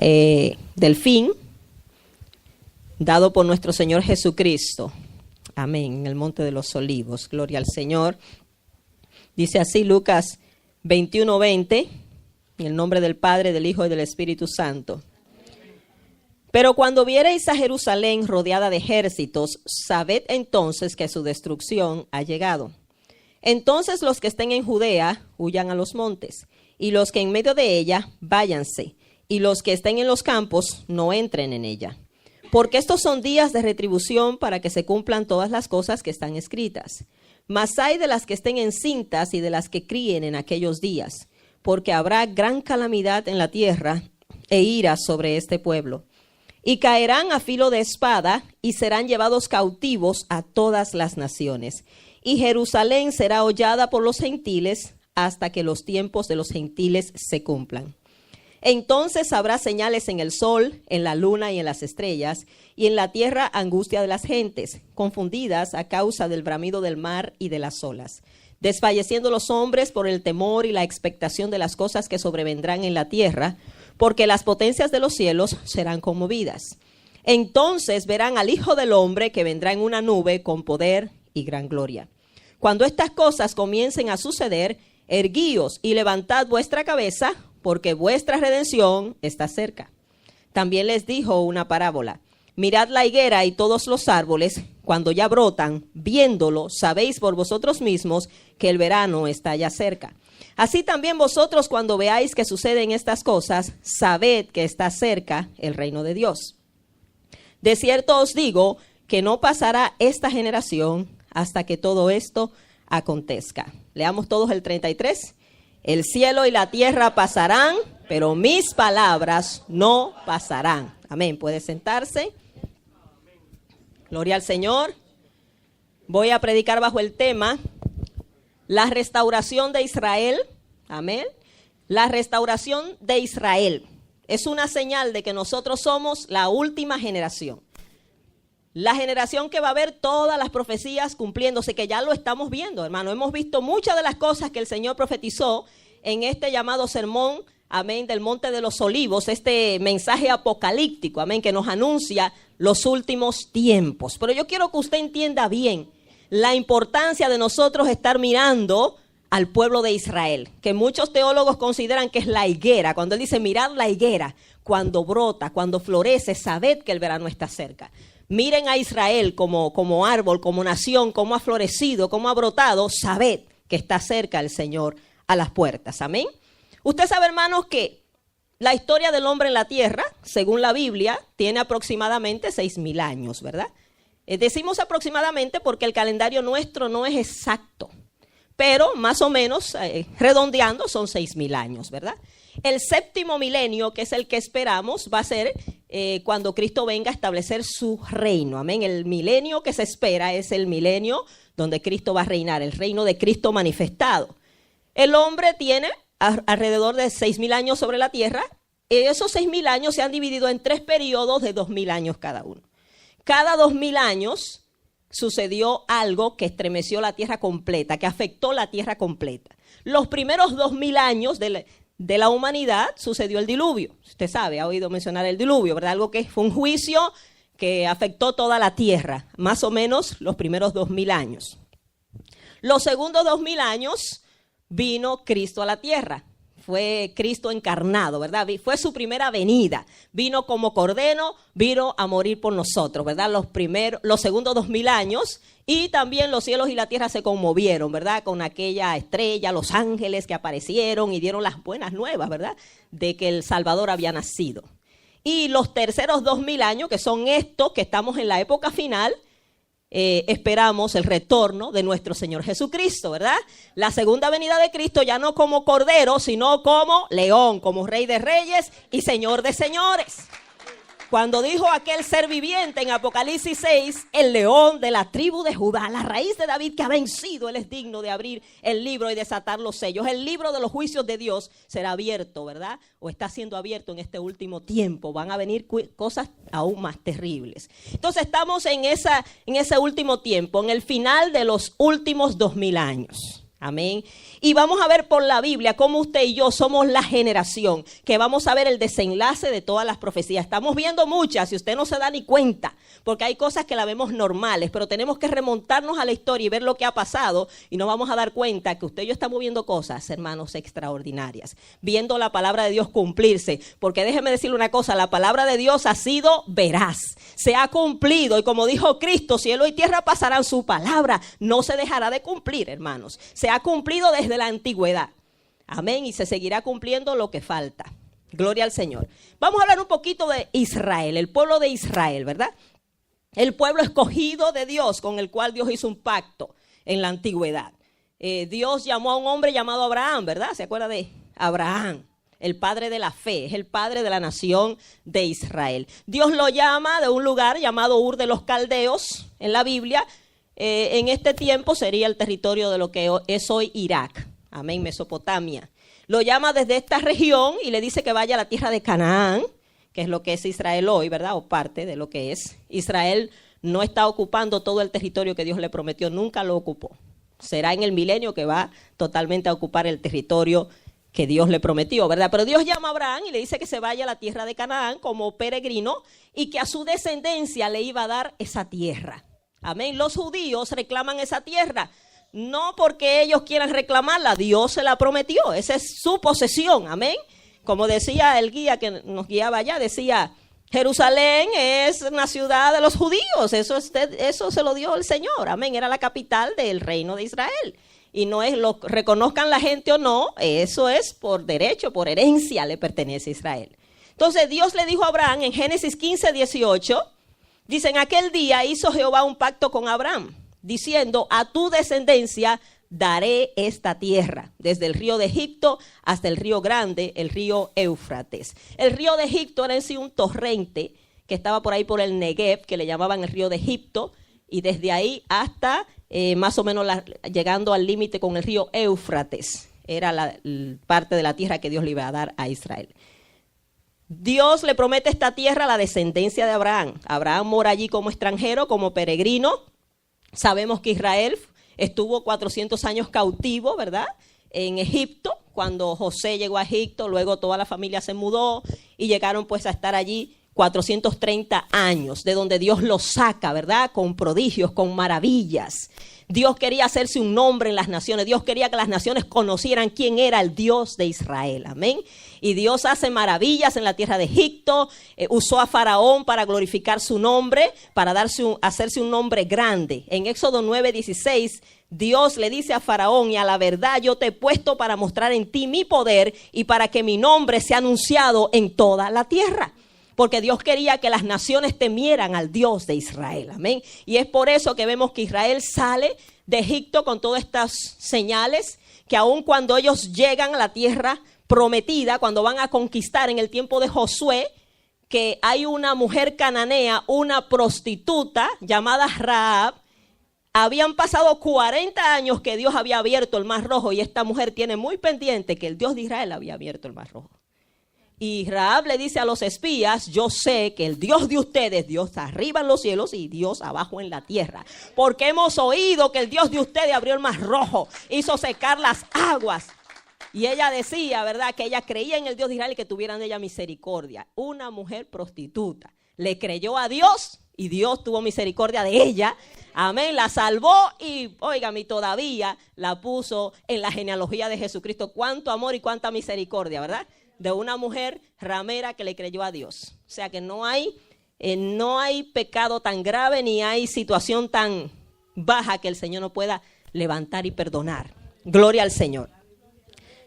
del fin dado por nuestro Señor Jesucristo. Amén. En el Monte de los Olivos. Gloria al Señor. Dice así Lucas 21:20, en el nombre del Padre, del Hijo y del Espíritu Santo. Pero cuando viereis a Jerusalén rodeada de ejércitos, sabed entonces que su destrucción ha llegado. Entonces los que estén en Judea huyan a los montes, y los que en medio de ella váyanse, y los que estén en los campos no entren en ella. Porque estos son días de retribución para que se cumplan todas las cosas que están escritas. Mas hay de las que estén encintas y de las que críen en aquellos días, porque habrá gran calamidad en la tierra e ira sobre este pueblo. Y caerán a filo de espada y serán llevados cautivos a todas las naciones. Y Jerusalén será hollada por los gentiles hasta que los tiempos de los gentiles se cumplan. Entonces habrá señales en el sol, en la luna y en las estrellas, y en la tierra angustia de las gentes, confundidas a causa del bramido del mar y de las olas, desfalleciendo los hombres por el temor y la expectación de las cosas que sobrevendrán en la tierra, porque las potencias de los cielos serán conmovidas. Entonces verán al Hijo del Hombre que vendrá en una nube con poder y gran gloria. Cuando estas cosas comiencen a suceder, erguíos y levantad vuestra cabeza, porque vuestra redención está cerca. También les dijo una parábola. Mirad la higuera y todos los árboles, cuando ya brotan, viéndolo, sabéis por vosotros mismos que el verano está ya cerca. Así también vosotros, cuando veáis que suceden estas cosas, sabed que está cerca el reino de Dios. De cierto os digo que no pasará esta generación hasta que todo esto acontezca. Leamos todos el 33. El cielo y la tierra pasarán, pero mis palabras no pasarán. Amén. ¿Puede sentarse? Gloria al Señor. Voy a predicar bajo el tema la restauración de Israel. Amén. La restauración de Israel es una señal de que nosotros somos la última generación. La generación que va a ver todas las profecías cumpliéndose, que ya lo estamos viendo, hermano. Hemos visto muchas de las cosas que el Señor profetizó en este llamado sermón, amén, del Monte de los Olivos, este mensaje apocalíptico, amén, que nos anuncia los últimos tiempos. Pero yo quiero que usted entienda bien la importancia de nosotros estar mirando al pueblo de Israel, que muchos teólogos consideran que es la higuera. Cuando él dice mirad la higuera, cuando brota, cuando florece, sabed que el verano está cerca. Miren a Israel como árbol, como nación, cómo ha florecido, cómo ha brotado. Sabed que está cerca el Señor a las puertas. Amén. Usted sabe, hermanos, que la historia del hombre en la tierra, según la Biblia, tiene aproximadamente 6,000 años, ¿verdad? Decimos aproximadamente porque el calendario nuestro no es exacto, pero más o menos, redondeando, son 6,000 años, ¿verdad? El séptimo milenio, que es el que esperamos, va a ser cuando Cristo venga a establecer su reino. Amén. El milenio que se espera es el milenio donde Cristo va a reinar, el reino de Cristo manifestado. El hombre tiene alrededor de 6,000 años sobre la tierra. Esos 6,000 años se han dividido en 3 periodos de 2,000 años cada uno. Cada 2,000 años sucedió algo que estremeció la tierra completa, que afectó la tierra completa. Los primeros 2,000 años de la humanidad sucedió el diluvio. Usted sabe, ha oído mencionar el diluvio, ¿verdad? Algo que fue un juicio que afectó toda la tierra, más o menos los primeros 2,000 años. Los segundos 2,000 años vino Cristo a la tierra. Fue Cristo encarnado, ¿verdad? Fue su primera venida. Vino como cordero, vino a morir por nosotros, ¿verdad? Los segundos 2,000 años, y también los cielos y la tierra se conmovieron, ¿verdad? Con aquella estrella, los ángeles que aparecieron y dieron las buenas nuevas, ¿verdad? De que el Salvador había nacido. Y los terceros 2,000 años, que son estos, que estamos en la época final, esperamos el retorno de nuestro Señor Jesucristo, ¿verdad? La segunda venida de Cristo ya no como cordero, sino como león, como rey de reyes y señor de señores. Cuando dijo aquel ser viviente en Apocalipsis 6, el león de la tribu de Judá, la raíz de David que ha vencido, él es digno de abrir el libro y desatar los sellos. El libro de los juicios de Dios será abierto, ¿verdad? O está siendo abierto en este último tiempo. Van a venir cosas aún más terribles. Entonces estamos en ese último tiempo, en el final de los últimos 2,000 años. Amén. Y vamos a ver por la Biblia cómo usted y yo somos la generación que vamos a ver el desenlace de todas las profecías. Estamos viendo muchas y usted no se da ni cuenta, porque hay cosas que la vemos normales, pero tenemos que remontarnos a la historia y ver lo que ha pasado y nos vamos a dar cuenta que usted y yo estamos viendo cosas, hermanos, extraordinarias, viendo la palabra de Dios cumplirse, porque déjeme decirle una cosa, la palabra de Dios ha sido veraz, se ha cumplido y como dijo Cristo, cielo y tierra pasarán, su palabra no se dejará de cumplir, hermanos. Se ha cumplido desde la antigüedad. Amén. Y se seguirá cumpliendo lo que falta. Gloria al Señor. Vamos a hablar un poquito de Israel, el pueblo de Israel, ¿verdad? El pueblo escogido de Dios, con el cual Dios hizo un pacto en la antigüedad. Dios llamó a un hombre llamado Abraham, ¿verdad? ¿Se acuerda de Abraham? El padre de la fe, es el padre de la nación de Israel. Dios lo llama de un lugar llamado Ur de los Caldeos en la Biblia. En este tiempo sería el territorio de lo que es hoy Irak, amén, Mesopotamia. Lo llama desde esta región y le dice que vaya a la tierra de Canaán, que es lo que es Israel hoy, ¿verdad? O parte de lo que es. Israel no está ocupando todo el territorio que Dios le prometió, nunca lo ocupó. Será en el milenio que va totalmente a ocupar el territorio que Dios le prometió, ¿verdad? Pero Dios llama a Abraham y le dice que se vaya a la tierra de Canaán como peregrino y que a su descendencia le iba a dar esa tierra. Amén. Los judíos reclaman esa tierra, no porque ellos quieran reclamarla, Dios se la prometió, esa es su posesión, amén. Como decía el guía que nos guiaba allá, decía, Jerusalén es una ciudad de los judíos, eso se lo dio el Señor, amén, era la capital del reino de Israel. Y no es lo reconozcan la gente o no, eso es por derecho, por herencia le pertenece a Israel. Entonces Dios le dijo a Abraham en Génesis 15, 18, dice, en aquel día hizo Jehová un pacto con Abraham, diciendo, a tu descendencia daré esta tierra, desde el río de Egipto hasta el río grande, el río Éufrates. El río de Egipto era en sí un torrente que estaba por ahí por el Negev, que le llamaban el río de Egipto, y desde ahí hasta más o menos llegando al límite con el río Éufrates, era la parte de la tierra que Dios le iba a dar a Israel. Dios le promete esta tierra a la descendencia de Abraham. Abraham mora allí como extranjero, como peregrino. Sabemos que Israel estuvo 400 años cautivo, ¿verdad? En Egipto, cuando José llegó a Egipto, luego toda la familia se mudó y llegaron pues a estar allí 430 años, de donde Dios los saca, ¿verdad? Con prodigios, con maravillas. Dios quería hacerse un nombre en las naciones. Dios quería que las naciones conocieran quién era el Dios de Israel. Amén. Y Dios hace maravillas en la tierra de Egipto. Usó a Faraón para glorificar su nombre, para hacerse un nombre grande. En Éxodo 9:16, Dios le dice a Faraón, y a la verdad yo te he puesto para mostrar en ti mi poder y para que mi nombre sea anunciado en toda la tierra. Porque Dios quería que las naciones temieran al Dios de Israel. Amén. Y es por eso que vemos que Israel sale de Egipto con todas estas señales, que aun cuando ellos llegan a la tierra prometida, cuando van a conquistar en el tiempo de Josué, que hay una mujer cananea, una prostituta llamada Rahab. Habían pasado 40 años que Dios había abierto el Mar Rojo y esta mujer tiene muy pendiente que el Dios de Israel había abierto el Mar Rojo. Y Rahab le dice a los espías, yo sé que el Dios de ustedes, Dios arriba en los cielos y Dios abajo en la tierra. Porque hemos oído que el Dios de ustedes abrió el Mar Rojo, hizo secar las aguas. Y ella decía, ¿verdad?, que ella creía en el Dios de Israel y que tuvieran de ella misericordia. Una mujer prostituta le creyó a Dios y Dios tuvo misericordia de ella. Amén, la salvó y, óigame, todavía la puso en la genealogía de Jesucristo. Cuánto amor y cuánta misericordia, ¿verdad?, de una mujer ramera que le creyó a Dios. O sea que no hay pecado tan grave ni hay situación tan baja que el Señor no pueda levantar y perdonar. Gloria al Señor.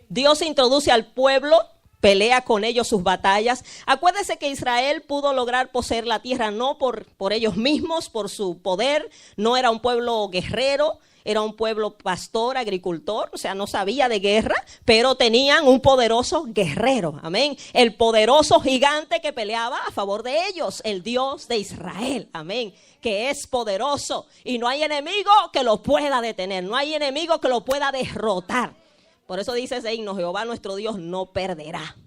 Dios introduce al pueblo, pelea con ellos sus batallas. Acuérdese que Israel pudo lograr poseer la tierra no por ellos mismos, por su poder. No era un pueblo guerrero. Era un pueblo pastor, agricultor, o sea, no sabía de guerra, pero tenían un poderoso guerrero, amén. El poderoso gigante que peleaba a favor de ellos, el Dios de Israel, amén, que es poderoso y no hay enemigo que lo pueda detener, no hay enemigo que lo pueda derrotar. Por eso dice ese himno, Jehová nuestro Dios no perderá.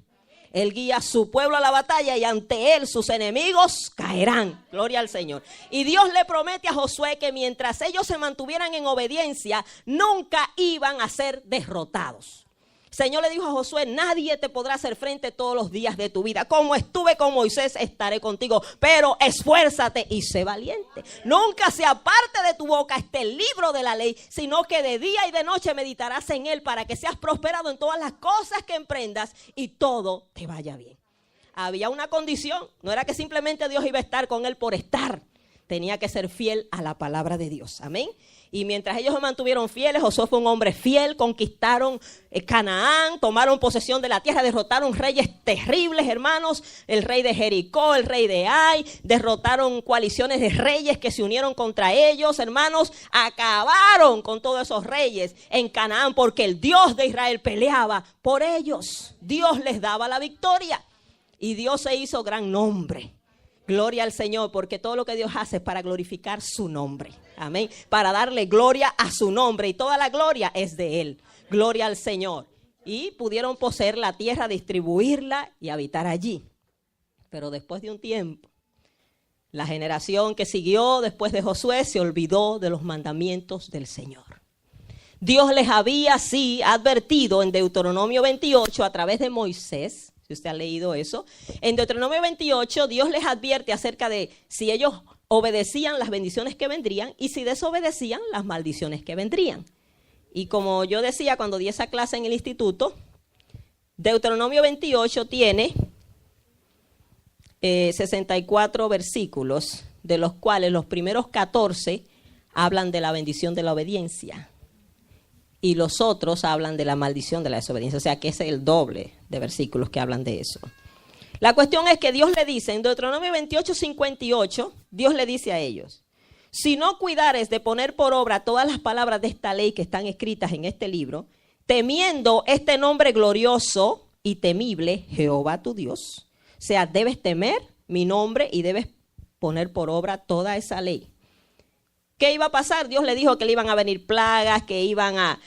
Él guía a su pueblo a la batalla y ante él sus enemigos caerán. Gloria al Señor. Y Dios le promete a Josué que mientras ellos se mantuvieran en obediencia, nunca iban a ser derrotados. El Señor le dijo a Josué, nadie te podrá hacer frente todos los días de tu vida. Como estuve con Moisés, estaré contigo. Pero esfuérzate y sé valiente. Nunca se aparte de tu boca este libro de la ley, sino que de día y de noche meditarás en él para que seas prosperado en todas las cosas que emprendas y todo te vaya bien. Había una condición. No era que simplemente Dios iba a estar con él por estar. Tenía que ser fiel a la palabra de Dios. Amén. Y mientras ellos se mantuvieron fieles, Josué fue un hombre fiel, conquistaron Canaán, tomaron posesión de la tierra, derrotaron reyes terribles, hermanos, el rey de Jericó, el rey de Ai, derrotaron coaliciones de reyes que se unieron contra ellos, hermanos, acabaron con todos esos reyes en Canaán porque el Dios de Israel peleaba por ellos. Dios les daba la victoria y Dios se hizo gran nombre. Gloria al Señor, porque todo lo que Dios hace es para glorificar su nombre. Amén. Para darle gloria a su nombre y toda la gloria es de Él. Gloria al Señor. Y pudieron poseer la tierra, distribuirla y habitar allí. Pero después de un tiempo, la generación que siguió después de Josué se olvidó de los mandamientos del Señor. Dios les había sí advertido en Deuteronomio 28 a través de Moisés. Si usted ha leído eso, en Deuteronomio 28 Dios les advierte acerca de si ellos obedecían las bendiciones que vendrían y si desobedecían las maldiciones que vendrían. Y como yo decía cuando di esa clase en el instituto, Deuteronomio 28 tiene 64 versículos, de los cuales los primeros 14 hablan de la bendición de la obediencia. Y los otros hablan de la maldición de la desobediencia. O sea que es el doble de versículos que hablan de eso. La cuestión es que Dios le dice, en Deuteronomio 28:58, Dios le dice a ellos, si no cuidares de poner por obra todas las palabras de esta ley que están escritas en este libro, temiendo este nombre glorioso y temible, Jehová tu Dios. O sea, debes temer mi nombre y debes poner por obra toda esa ley. ¿Qué iba a pasar? Dios le dijo que le iban a venir plagas, que iban a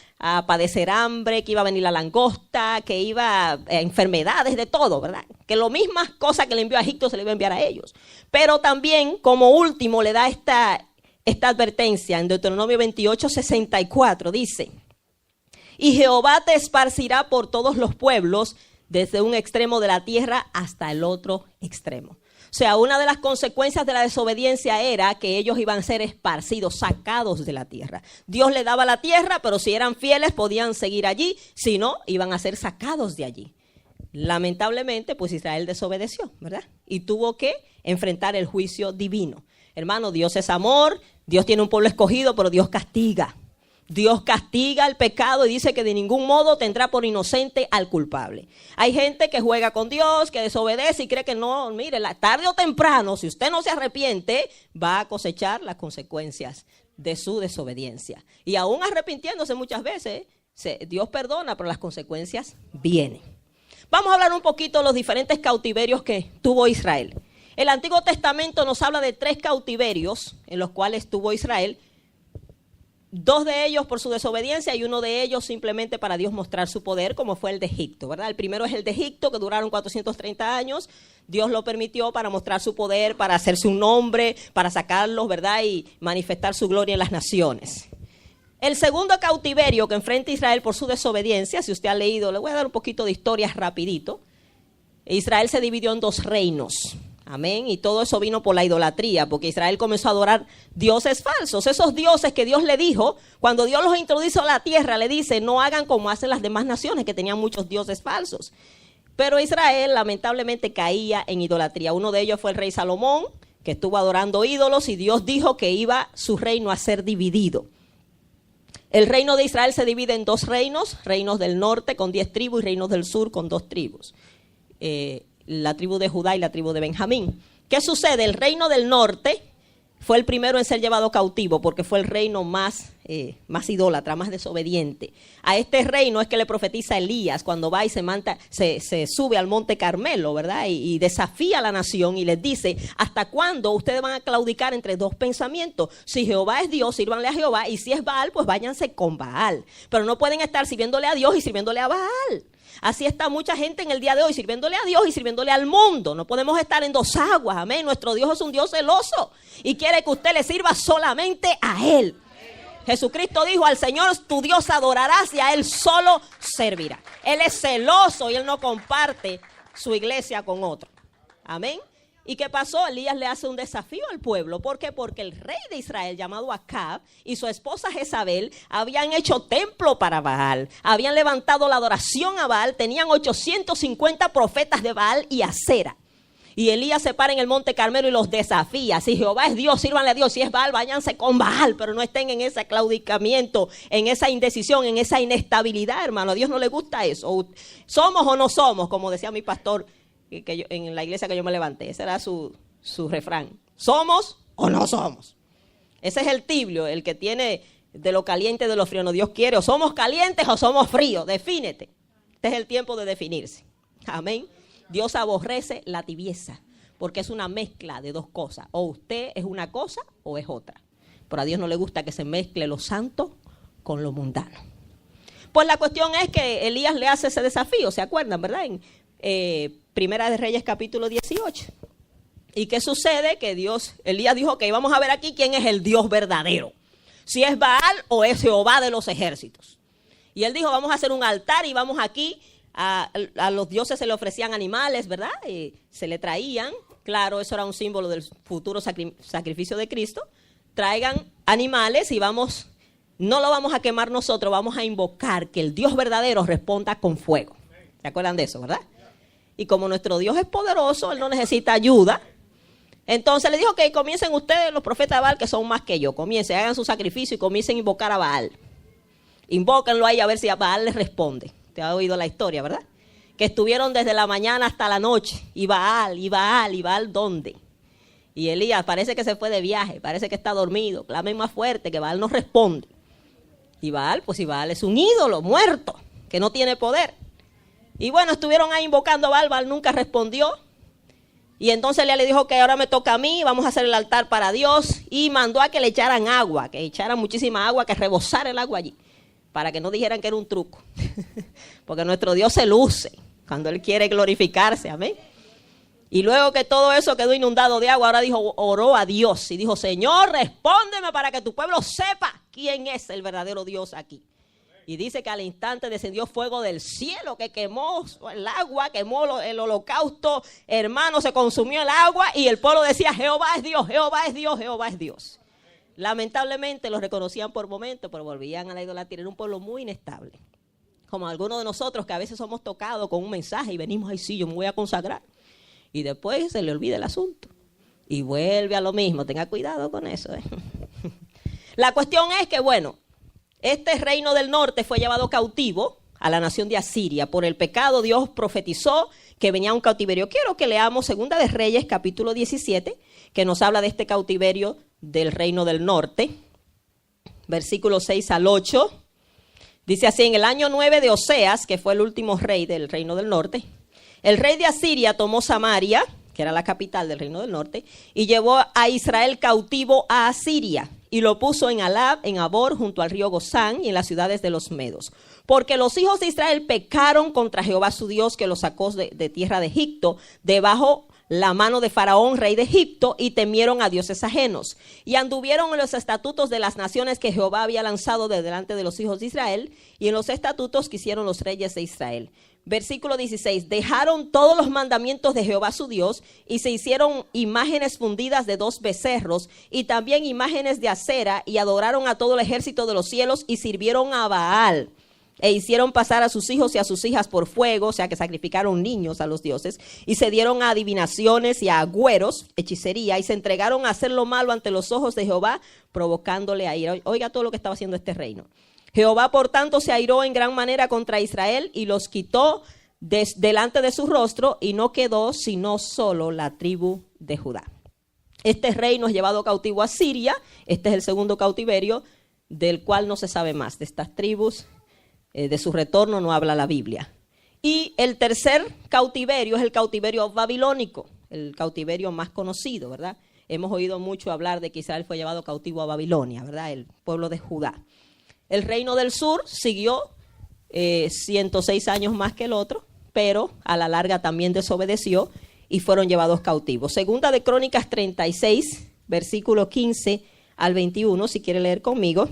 padecer hambre, que iba a venir la langosta, que iba a enfermedades, de todo, ¿verdad? Que lo mismas cosas que le envió a Egipto se le iba a enviar a ellos. Pero también, como último, le da esta advertencia en Deuteronomio 28:64, dice, y Jehová te esparcirá por todos los pueblos, desde un extremo de la tierra hasta el otro extremo. O sea, una de las consecuencias de la desobediencia era que ellos iban a ser esparcidos, sacados de la tierra. Dios les daba la tierra, pero si eran fieles podían seguir allí, si no, iban a ser sacados de allí. Lamentablemente, pues Israel desobedeció, ¿verdad? Y tuvo que enfrentar el juicio divino. Hermano, Dios es amor, Dios tiene un pueblo escogido, pero Dios castiga. Dios castiga el pecado y dice que de ningún modo tendrá por inocente al culpable. Hay gente que juega con Dios, que desobedece y cree que no, mire, tarde o temprano, si usted no se arrepiente, va a cosechar las consecuencias de su desobediencia. Y aún arrepintiéndose muchas veces, Dios perdona, pero las consecuencias vienen. Vamos a hablar un poquito de los diferentes cautiverios que tuvo Israel. El Antiguo Testamento nos habla de 3 cautiverios en los cuales tuvo Israel. 2 de ellos por su desobediencia y 1 de ellos simplemente para Dios mostrar su poder, como fue el de Egipto, ¿verdad? El primero es el de Egipto, que duraron 430 años. Dios lo permitió para mostrar su poder, para hacerse un nombre, para sacarlos, ¿verdad? Y manifestar su gloria en las naciones. El segundo cautiverio que enfrenta Israel por su desobediencia, si usted ha leído, le voy a dar un poquito de historia rapidito. Israel se dividió en 2 reinos. Amén. Y todo eso vino por la idolatría, porque Israel comenzó a adorar dioses falsos. Esos dioses que Dios le dijo, cuando Dios los introdujo a la tierra, le dice, no hagan como hacen las demás naciones que tenían muchos dioses falsos. Pero Israel lamentablemente caía en idolatría. Uno de ellos fue el rey Salomón, que estuvo adorando ídolos y Dios dijo que iba su reino a ser dividido. El reino de Israel se divide en 2 reinos, reinos del norte con 10 tribus y reinos del sur con 2 tribus. La tribu de Judá y la tribu de Benjamín. ¿Qué sucede? El reino del norte fue el primero en ser llevado cautivo porque fue el reino más más idólatra, más desobediente. A este rey no es que le profetiza Elías cuando va y se sube al monte Carmelo, ¿verdad? Y desafía a la nación y les dice, ¿hasta cuándo ustedes van a claudicar entre dos pensamientos? Si Jehová es Dios, sírvanle a Jehová, y si es Baal, pues váyanse con Baal. Pero no pueden estar sirviéndole a Dios y sirviéndole a Baal. Así está mucha gente en el día de hoy sirviéndole a Dios y sirviéndole al mundo. No podemos estar en dos aguas, amén. Nuestro Dios es un Dios celoso y quiere que usted le sirva solamente a Él. Jesucristo dijo, al Señor tu Dios adorarás y a Él solo servirá. Él es celoso y Él no comparte su iglesia con otro. Amén. ¿Y qué pasó? Elías le hace un desafío al pueblo. ¿Por qué? Porque el rey de Israel, llamado Acab, y su esposa Jezabel habían hecho templo para Baal. Habían levantado la adoración a Baal. Tenían 850 profetas de Baal y Acera. Y Elías se para en el monte Carmelo y los desafía. Si Jehová es Dios, sírvanle a Dios. Si es Baal, váyanse con Baal. Pero no estén en ese claudicamiento, en esa indecisión, en esa inestabilidad, hermano. A Dios no le gusta eso. Somos o no somos, como decía mi pastor en la iglesia que yo me levanté. Ese era su refrán. ¿Somos o no somos? Ese es el tibio, el que tiene de lo caliente y de lo frío. No, Dios quiere, o somos calientes o somos fríos. Defínete. Este es el tiempo de definirse. Amén. Dios aborrece la tibieza, porque es una mezcla de dos cosas. O usted es una cosa o es otra. Pero a Dios no le gusta que se mezcle lo santo con lo mundano. Pues la cuestión es que Elías le hace ese desafío, ¿se acuerdan, verdad? En Primera de Reyes capítulo 18. ¿Y qué sucede? Que Elías dijo que vamos a ver aquí quién es el Dios verdadero. Si es Baal o es Jehová de los ejércitos. Y él dijo, vamos a hacer un altar y vamos aquí. A los dioses se le ofrecían animales, ¿verdad? Y se le traían. Claro, eso era un símbolo del futuro sacrificio de Cristo. Traigan animales y no lo vamos a quemar nosotros, vamos a invocar que el Dios verdadero responda con fuego. ¿Se acuerdan de eso, verdad? Y como nuestro Dios es poderoso, Él no necesita ayuda. Entonces le dijo que comiencen ustedes, los profetas de Baal, que son más que yo. Comiencen, hagan su sacrificio y comiencen a invocar a Baal. Invóquenlo ahí a ver si a Baal les responde. Te ha oído la historia, ¿verdad? Que estuvieron desde la mañana hasta la noche. Y Baal, ¿dónde? Y Elías parece que se fue de viaje, parece que está dormido. Clamen más fuerte, que Baal no responde. Y Baal, pues si Baal es un ídolo muerto, que no tiene poder. Y bueno, estuvieron ahí invocando a Baal, Baal nunca respondió. Y entonces Elías le dijo que ahora me toca a mí, vamos a hacer el altar para Dios. Y mandó a que le echaran agua, que echaran muchísima agua, que rebosara el agua allí. Para que no dijeran que era un truco. Porque nuestro Dios se luce cuando Él quiere glorificarse, amén. Y luego que todo eso quedó inundado de agua, ahora oró a Dios y dijo, Señor, respóndeme para que tu pueblo sepa quién es el verdadero Dios aquí. Y dice que al instante descendió fuego del cielo que quemó el agua, quemó el holocausto, hermano, se consumió el agua y el pueblo decía, Jehová es Dios, Jehová es Dios, Jehová es Dios. Lamentablemente los reconocían por momentos, pero volvían a la idolatría. Era un pueblo muy inestable. Como algunos de nosotros que a veces somos tocados con un mensaje y venimos, ay sí, yo me voy a consagrar. Y después se le olvida el asunto. Y vuelve a lo mismo. Tenga cuidado con eso. La cuestión es que, bueno, este reino del norte fue llevado cautivo a la nación de Asiria. Por el pecado Dios profetizó que venía un cautiverio. Quiero que leamos Segunda de Reyes, capítulo 17, que nos habla de este cautiverio del reino del norte. Versículos 6 al 8. Dice así, en el año 9 de Oseas, que fue el último rey del reino del norte, el rey de Asiria tomó Samaria, que era la capital del reino del norte, y llevó a Israel cautivo a Asiria, y lo puso en Alab, en Abor, junto al río Gozán, y en las ciudades de los Medos. Porque los hijos de Israel pecaron contra Jehová su Dios, que los sacó de tierra de Egipto, debajo la mano de Faraón, rey de Egipto, y temieron a dioses ajenos. Y anduvieron en los estatutos de las naciones que Jehová había lanzado de delante de los hijos de Israel, y en los estatutos que hicieron los reyes de Israel. Versículo 16, dejaron todos los mandamientos de Jehová su Dios y se hicieron imágenes fundidas de 2 becerros y también imágenes de acera y adoraron a todo el ejército de los cielos y sirvieron a Baal. E hicieron pasar a sus hijos y a sus hijas por fuego, o sea que sacrificaron niños a los dioses, y se dieron a adivinaciones y a agüeros, hechicería, y se entregaron a hacer lo malo ante los ojos de Jehová, provocándole a ira. Oiga todo lo que estaba haciendo este reino. Jehová, por tanto, se airó en gran manera contra Israel y los quitó delante de su rostro, y no quedó sino solo la tribu de Judá. Este reino es llevado cautivo a Siria. Este es el segundo cautiverio. del cual no se sabe más. De estas tribus, de su retorno no habla la Biblia. Y el tercer cautiverio es el cautiverio babilónico, el cautiverio más conocido, ¿verdad? Hemos oído mucho hablar de que Israel fue llevado cautivo a Babilonia, ¿verdad? El pueblo de Judá. El reino del sur siguió 106 años más que el otro, pero a la larga también desobedeció y fueron llevados cautivos. Segunda de Crónicas 36, versículo 15 al 21, si quiere leer conmigo.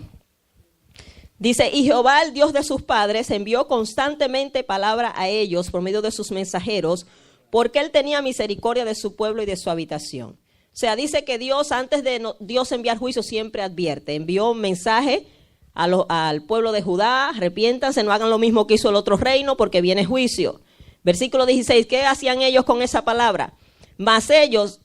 Dice, y Jehová, el Dios de sus padres, envió constantemente palabra a ellos por medio de sus mensajeros, porque él tenía misericordia de su pueblo y de su habitación. O sea, dice que Dios, antes de Dios enviar juicio, siempre advierte. Envió un mensaje al pueblo de Judá, arrepiéntanse, no hagan lo mismo que hizo el otro reino, porque viene juicio. Versículo 16, ¿qué hacían ellos con esa palabra? Mas ellos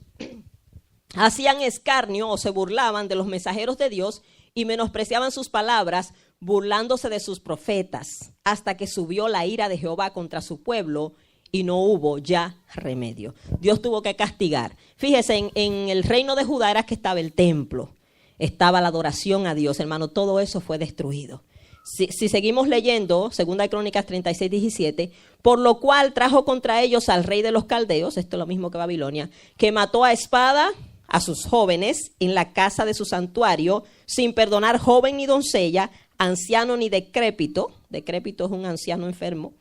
hacían escarnio o se burlaban de los mensajeros de Dios y menospreciaban sus palabras, burlándose de sus profetas, hasta que subió la ira de Jehová contra su pueblo y no hubo ya remedio. Dios tuvo que castigar. Fíjese, en el reino de Judá era que estaba el templo, estaba la adoración a Dios, hermano, todo eso fue destruido. Si seguimos leyendo, 2 Crónicas 36, 17, por lo cual trajo contra ellos al rey de los caldeos, esto es lo mismo que Babilonia, que mató a espada a sus jóvenes en la casa de su santuario, sin perdonar joven ni doncella, anciano ni decrépito es un anciano enfermo,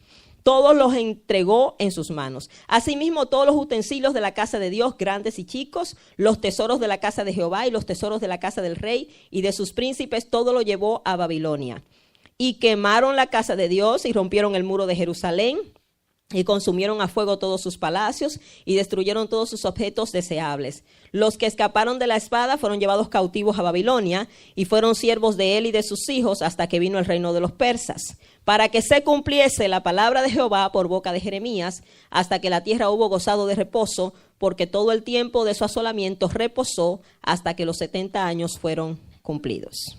todos los entregó en sus manos. Asimismo, todos los utensilios de la casa de Dios, grandes y chicos, los tesoros de la casa de Jehová y los tesoros de la casa del rey y de sus príncipes, todo lo llevó a Babilonia. Y quemaron la casa de Dios y rompieron el muro de Jerusalén y consumieron a fuego todos sus palacios y destruyeron todos sus objetos deseables. Los que escaparon de la espada fueron llevados cautivos a Babilonia y fueron siervos de él y de sus hijos hasta que vino el reino de los persas, para que se cumpliese la palabra de Jehová por boca de Jeremías, hasta que la tierra hubo gozado de reposo, porque todo el tiempo de su asolamiento reposó hasta que los 70 años fueron cumplidos.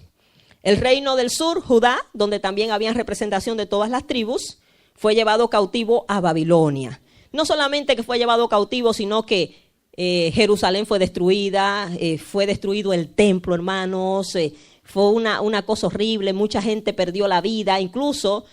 El reino del sur, Judá, donde también había representación de todas las tribus, fue llevado cautivo a Babilonia. No solamente que fue llevado cautivo, sino que Jerusalén fue destruida, fue destruido el templo, hermanos, fue una cosa horrible, mucha gente perdió la vida, incluso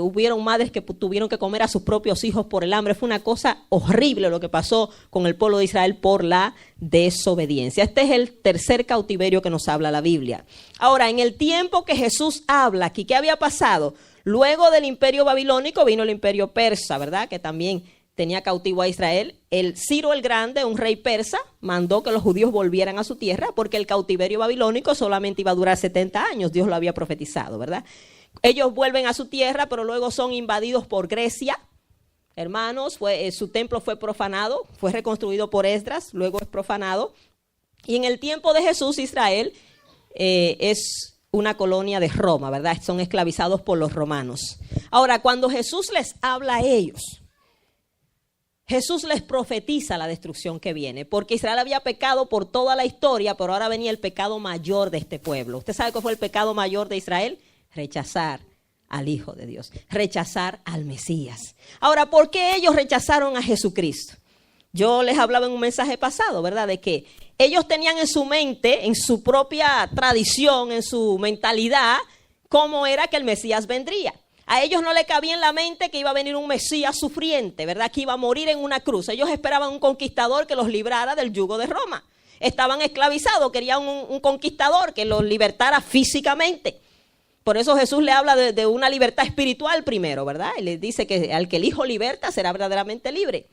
hubieron madres que tuvieron que comer a sus propios hijos por el hambre. Fue una cosa horrible lo que pasó con el pueblo de Israel por la desobediencia. Este es el tercer cautiverio que nos habla la Biblia. Ahora, en el tiempo que Jesús habla aquí, ¿qué había pasado? Luego del imperio babilónico vino el imperio persa, ¿verdad? Que también tenía cautivo a Israel. El Ciro el Grande, un rey persa, mandó que los judíos volvieran a su tierra porque el cautiverio babilónico solamente iba a durar 70 años. Dios lo había profetizado, ¿verdad? Ellos vuelven a su tierra, pero luego son invadidos por Grecia. Hermanos, su templo fue profanado, fue reconstruido por Esdras, luego es profanado. Y en el tiempo de Jesús, Israel es una colonia de Roma, ¿verdad? Son esclavizados por los romanos. Ahora, cuando Jesús les habla a ellos, Jesús les profetiza la destrucción que viene, porque Israel había pecado por toda la historia, pero ahora venía el pecado mayor de este pueblo. ¿Usted sabe cuál fue el pecado mayor de Israel? Rechazar al Hijo de Dios, rechazar al Mesías. Ahora, ¿por qué ellos rechazaron a Jesucristo? Yo les hablaba en un mensaje pasado, ¿verdad? De que ellos tenían en su mente, en su propia tradición, en su mentalidad, cómo era que el Mesías vendría. A ellos no le cabía en la mente que iba a venir un Mesías sufriente, ¿verdad? Que iba a morir en una cruz. Ellos esperaban un conquistador que los librara del yugo de Roma. Estaban esclavizados, querían un conquistador que los libertara físicamente. Por eso Jesús le habla de una libertad espiritual primero, ¿verdad? Y les dice que al que el Hijo liberta será verdaderamente libre.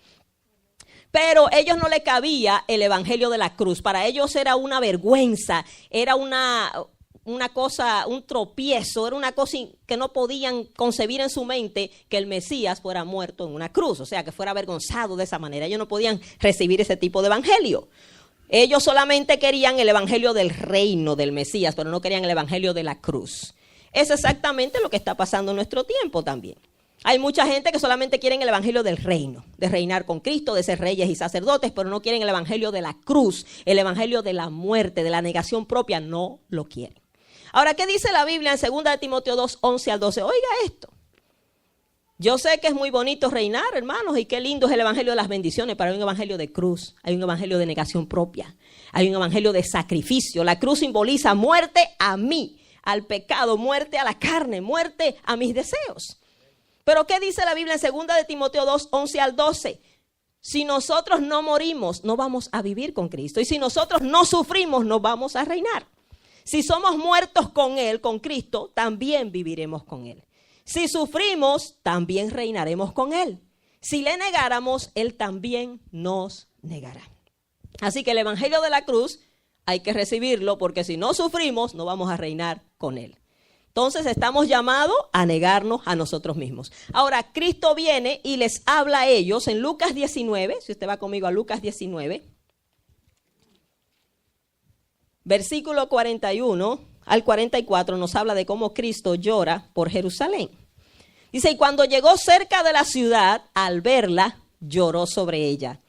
Pero a ellos no le cabía el evangelio de la cruz. Para ellos era una vergüenza, era una cosa, un tropiezo, era una cosa que no podían concebir en su mente que el Mesías fuera muerto en una cruz, o sea, que fuera avergonzado de esa manera. Ellos no podían recibir ese tipo de evangelio. Ellos solamente querían el evangelio del reino del Mesías, pero no querían el evangelio de la cruz. Es exactamente lo que está pasando en nuestro tiempo también. Hay mucha gente que solamente quieren el evangelio del reino, de reinar con Cristo, de ser reyes y sacerdotes, pero no quieren el evangelio de la cruz, el evangelio de la muerte, de la negación propia, no lo quieren. Ahora, ¿qué dice la Biblia en 2 de Timoteo 2, 11 al 12? Oiga esto. Yo sé que es muy bonito reinar, hermanos, y qué lindo es el evangelio de las bendiciones, pero hay un evangelio de cruz, hay un evangelio de negación propia, hay un evangelio de sacrificio. La cruz simboliza muerte a mí, al pecado, muerte a la carne, muerte a mis deseos. Pero ¿qué dice la Biblia en 2 de Timoteo 2, 11 al 12? Si nosotros no morimos, no vamos a vivir con Cristo. Y si nosotros no sufrimos, no vamos a reinar. Si somos muertos con Él, con Cristo, también viviremos con Él. Si sufrimos, también reinaremos con Él. Si le negáramos, Él también nos negará. Así que el Evangelio de la cruz hay que recibirlo, porque si no sufrimos, no vamos a reinar con Él. Entonces estamos llamados a negarnos a nosotros mismos. Ahora, Cristo viene y les habla a ellos en Lucas 19, si usted va conmigo a Lucas 19, versículo 41 al 44, nos habla de cómo Cristo llora por Jerusalén. Dice, y cuando llegó cerca de la ciudad, al verla, lloró sobre ella,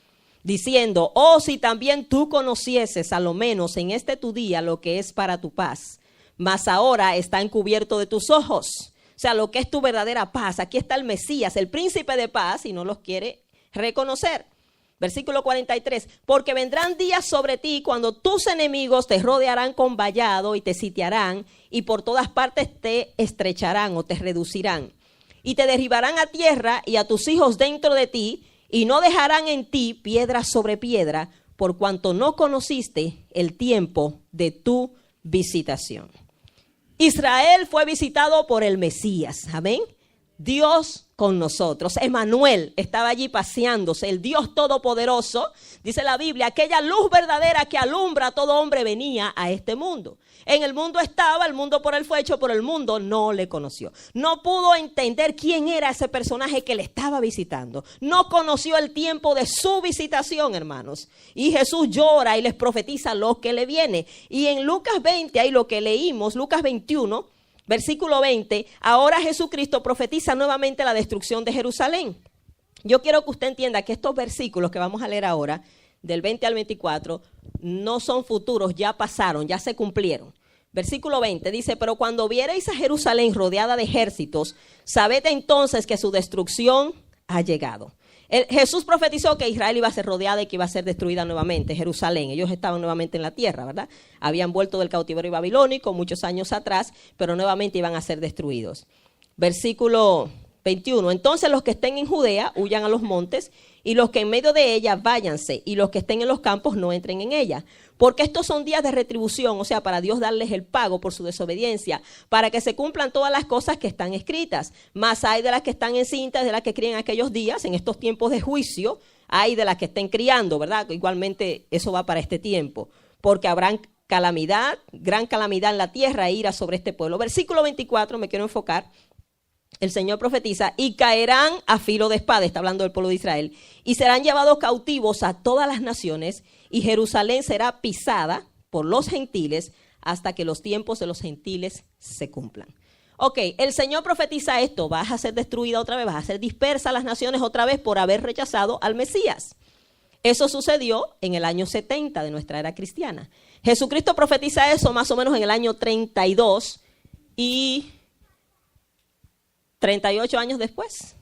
diciendo, oh, si también tú conocieses a lo menos en este tu día lo que es para tu paz, mas ahora está encubierto de tus ojos. O sea, lo que es tu verdadera paz. Aquí está el Mesías, el príncipe de paz, y no los quiere reconocer. Versículo 43, porque vendrán días sobre ti cuando tus enemigos te rodearán con vallado y te sitiarán, y por todas partes te estrecharán o te reducirán. Y te derribarán a tierra y a tus hijos dentro de ti, y no dejarán en ti piedra sobre piedra, por cuanto no conociste el tiempo de tu visitación. Israel fue visitado por el Mesías, amén. Dios con nosotros. Emmanuel estaba allí paseándose, el Dios todopoderoso, dice la Biblia, aquella luz verdadera que alumbra a todo hombre venía a este mundo. En el mundo estaba, el mundo por él fue hecho, pero el mundo no le conoció. No pudo entender quién era ese personaje que le estaba visitando. No conoció el tiempo de su visitación, hermanos. Y Jesús llora y les profetiza lo que le viene. Y en Lucas 20, ahí lo que leímos, Lucas 21, versículo 20, ahora Jesucristo profetiza nuevamente la destrucción de Jerusalén. Yo quiero que usted entienda que estos versículos que vamos a leer ahora, del 20 al 24, no son futuros, ya pasaron, ya se cumplieron. Versículo 20 dice, pero cuando viereis a Jerusalén rodeada de ejércitos, sabed entonces que su destrucción ha llegado. Jesús profetizó que Israel iba a ser rodeada y que iba a ser destruida nuevamente, Jerusalén. Ellos estaban nuevamente en la tierra, ¿verdad? Habían vuelto del cautiverio babilónico muchos años atrás, pero nuevamente iban a ser destruidos. Versículo 21, entonces los que estén en Judea huyan a los montes, y los que en medio de ella váyanse, y los que estén en los campos no entren en ella. Porque estos son días de retribución, o sea, para Dios darles el pago por su desobediencia, para que se cumplan todas las cosas que están escritas. Mas hay de las que están encintas, de las que crían aquellos días, en estos tiempos de juicio, hay de las que estén criando, ¿verdad? Igualmente eso va para este tiempo, porque habrán calamidad, gran calamidad en la tierra e ira sobre este pueblo. Versículo 24, me quiero enfocar. El Señor profetiza, y caerán a filo de espada, está hablando del pueblo de Israel, y serán llevados cautivos a todas las naciones, y Jerusalén será pisada por los gentiles hasta que los tiempos de los gentiles se cumplan. Ok, el Señor profetiza esto, vas a ser destruida otra vez, vas a ser dispersa las naciones otra vez por haber rechazado al Mesías. Eso sucedió en el año 70 de nuestra era cristiana. Jesucristo profetiza eso más o menos en el año 32 y 38 años después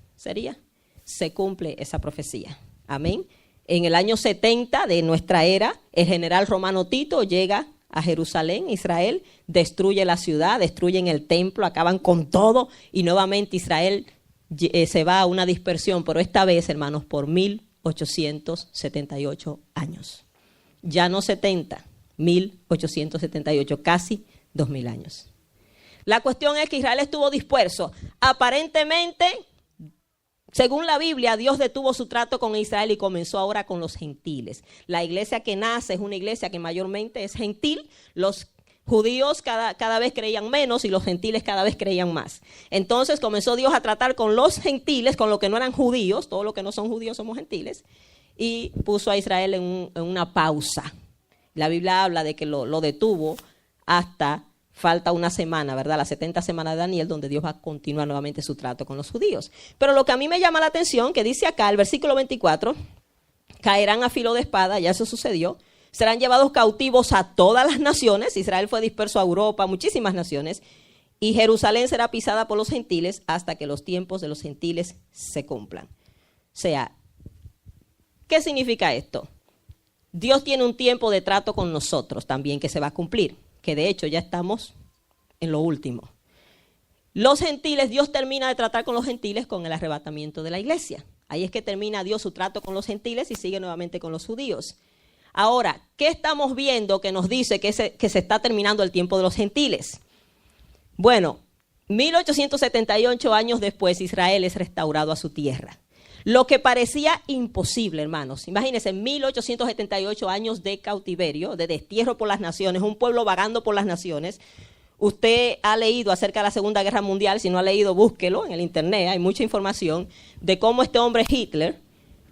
se cumple esa profecía. Amén. En el año 70 de nuestra era, el general romano Tito llega a Jerusalén, Israel, destruye la ciudad, destruyen el templo, acaban con todo y nuevamente Israel se va a una dispersión, pero esta vez, hermanos, por 1878 años. Ya no 70, 1878, casi 2000 años. La cuestión es que Israel estuvo disperso. Aparentemente, según la Biblia, Dios detuvo su trato con Israel y comenzó ahora con los gentiles. La iglesia que nace es una iglesia que mayormente es gentil. Los judíos cada vez creían menos y los gentiles cada vez creían más. Entonces comenzó Dios a tratar con los gentiles, con los que no eran judíos, todos los que no son judíos somos gentiles, y puso a Israel en una pausa. La Biblia habla de que lo detuvo hasta... falta una semana, ¿verdad? La 70 semana de Daniel, donde Dios va a continuar nuevamente su trato con los judíos. Pero lo que a mí me llama la atención, que dice acá, el versículo 24, caerán a filo de espada, ya eso sucedió, serán llevados cautivos a todas las naciones, Israel fue disperso a Europa, muchísimas naciones, y Jerusalén será pisada por los gentiles hasta que los tiempos de los gentiles se cumplan. O sea, ¿qué significa esto? Dios tiene un tiempo de trato con nosotros también que se va a cumplir, que de hecho ya estamos en lo último. Los gentiles, Dios termina de tratar con los gentiles con el arrebatamiento de la iglesia. Ahí es que termina Dios su trato con los gentiles y sigue nuevamente con los judíos. Ahora, ¿qué estamos viendo que nos dice que se está terminando el tiempo de los gentiles? Bueno, 1878 años después, Israel es restaurado a su tierra. Lo que parecía imposible, hermanos. Imagínense, 1878 años de cautiverio, de destierro por las naciones, un pueblo vagando por las naciones. Usted ha leído acerca de la Segunda Guerra Mundial, si no ha leído, búsquelo en el internet, hay mucha información de cómo este hombre Hitler,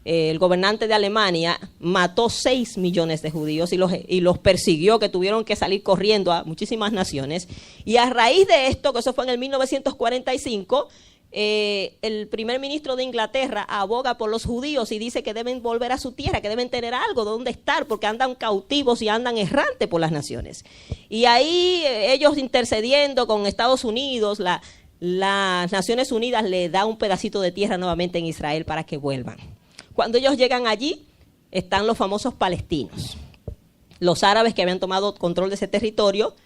el gobernante de Alemania, mató 6 millones de judíos y los persiguió, que tuvieron que salir corriendo a muchísimas naciones. Y a raíz de esto, que eso fue en el 1945, el primer ministro de Inglaterra aboga por los judíos y dice que deben volver a su tierra, que deben tener algo donde estar, porque andan cautivos y andan errantes por las naciones. Y ahí ellos intercediendo con Estados Unidos, las Naciones Unidas le da un pedacito de tierra nuevamente en Israel para que vuelvan. Cuando ellos llegan allí, están los famosos palestinos, los árabes que habían tomado control de ese territorio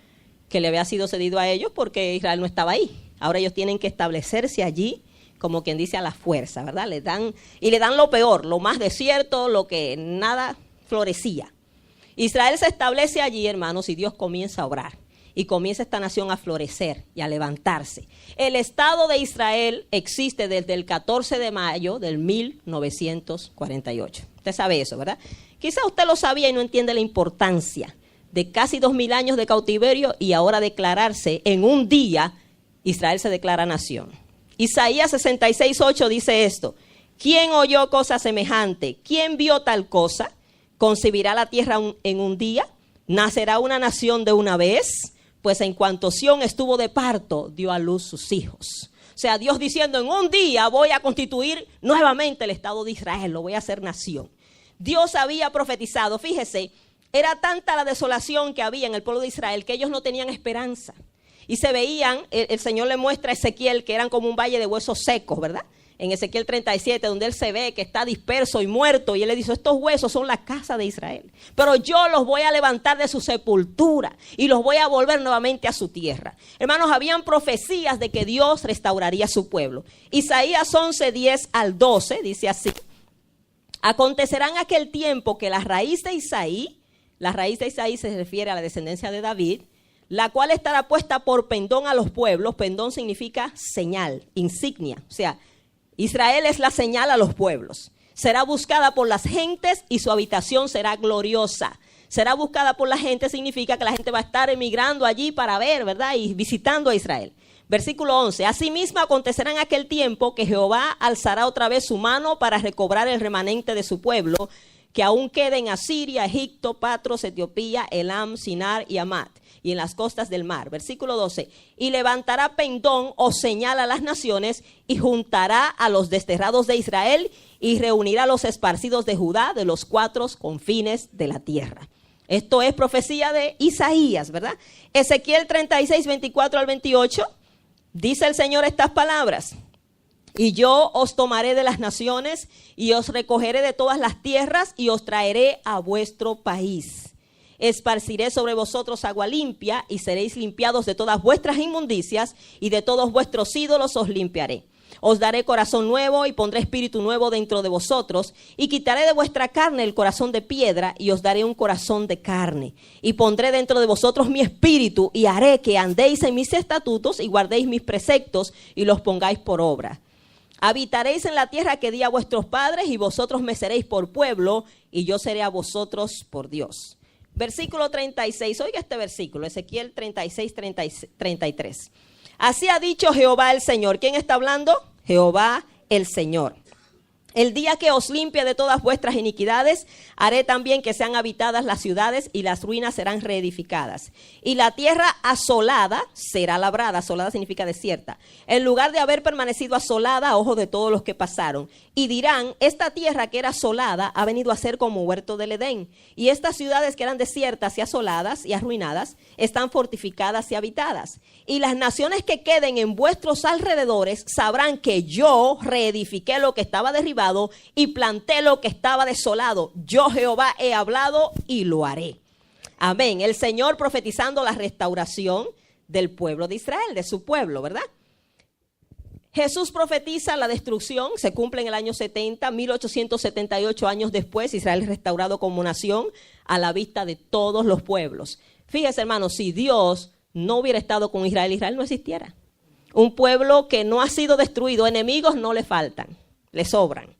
que le había sido cedido a ellos porque Israel no estaba ahí. Ahora ellos tienen que establecerse allí, como quien dice, a la fuerza, ¿verdad? Le dan lo peor, lo más desierto, lo que nada florecía. Israel se establece allí, hermanos, y Dios comienza a obrar. Y comienza esta nación a florecer y a levantarse. El Estado de Israel existe desde el 14 de mayo del 1948. Usted sabe eso, ¿verdad? Quizá usted lo sabía y no entiende la importancia de casi 2000 años de cautiverio y ahora declararse en un día. Israel se declara nación. Isaías 66:8 dice esto: ¿Quién oyó cosa semejante? ¿Quién vio tal cosa? ¿Concebirá la tierra en un día? ¿Nacerá una nación de una vez? Pues en cuanto Sión estuvo de parto, dio a luz sus hijos. O sea, Dios diciendo, en un día voy a constituir nuevamente el Estado de Israel, lo voy a hacer nación. Dios había profetizado, fíjese, era tanta la desolación que había en el pueblo de Israel que ellos no tenían esperanza. Y se veían, el Señor le muestra a Ezequiel que eran como un valle de huesos secos, ¿verdad? En Ezequiel 37, donde él se ve que está disperso y muerto, y él le dice, estos huesos son la casa de Israel, pero yo los voy a levantar de su sepultura y los voy a volver nuevamente a su tierra. Hermanos, habían profecías de que Dios restauraría su pueblo. Isaías 11:10 al 12 dice así: acontecerá en aquel tiempo que la raíz de Isaí se refiere a la descendencia de David, la cual estará puesta por pendón a los pueblos. Pendón significa señal, insignia, o sea, Israel es la señal a los pueblos. Será buscada por las gentes y su habitación será gloriosa. Será buscada por la gente significa que la gente va a estar emigrando allí para ver, ¿verdad? Y visitando a Israel. Versículo 11. Asimismo acontecerá en aquel tiempo que Jehová alzará otra vez su mano para recobrar el remanente de su pueblo, que aún queda en Asiria, Egipto, Patros, Etiopía, Elam, Sinar y Amat, y en las costas del mar. Versículo 12. Y levantará pendón o señal a las naciones y juntará a los desterrados de Israel y reunirá a los esparcidos de Judá de los 4 confines de la tierra. Esto es profecía de Isaías, ¿verdad? Ezequiel 36, 24 al 28, dice el Señor estas palabras: y yo os tomaré de las naciones y os recogeré de todas las tierras y os traeré a vuestro país. Esparciré sobre vosotros agua limpia y seréis limpiados de todas vuestras inmundicias y de todos vuestros ídolos os limpiaré. Os daré corazón nuevo y pondré espíritu nuevo dentro de vosotros y quitaré de vuestra carne el corazón de piedra y os daré un corazón de carne. Y pondré dentro de vosotros mi espíritu y haré que andéis en mis estatutos y guardéis mis preceptos y los pongáis por obra. Habitaréis en la tierra que di a vuestros padres y vosotros me seréis por pueblo y yo seré a vosotros por Dios. Versículo 36, oiga este versículo, Ezequiel 36, 33. Así ha dicho Jehová el Señor. ¿Quién está hablando? Jehová el Señor. El día que os limpie de todas vuestras iniquidades, haré también que sean habitadas las ciudades y las ruinas serán reedificadas. Y la tierra asolada será labrada. Asolada significa desierta. En lugar de haber permanecido asolada a ojos de todos los que pasaron. Y dirán, esta tierra que era asolada ha venido a ser como huerto del Edén. Y estas ciudades que eran desiertas y asoladas y arruinadas están fortificadas y habitadas. Y las naciones que queden en vuestros alrededores sabrán que yo reedifiqué lo que estaba derribado y planté lo que estaba desolado. Yo Jehová he hablado y lo haré. Amén. El Señor profetizando la restauración del pueblo de Israel, de su pueblo, ¿verdad? Jesús profetiza la destrucción, se cumple en el año 70, 1878 años después, Israel es restaurado como nación a la vista de todos los pueblos. Fíjese, hermanos, si Dios no hubiera estado con Israel, Israel no existiera. Un pueblo que no ha sido destruido, enemigos no le faltan, le sobran.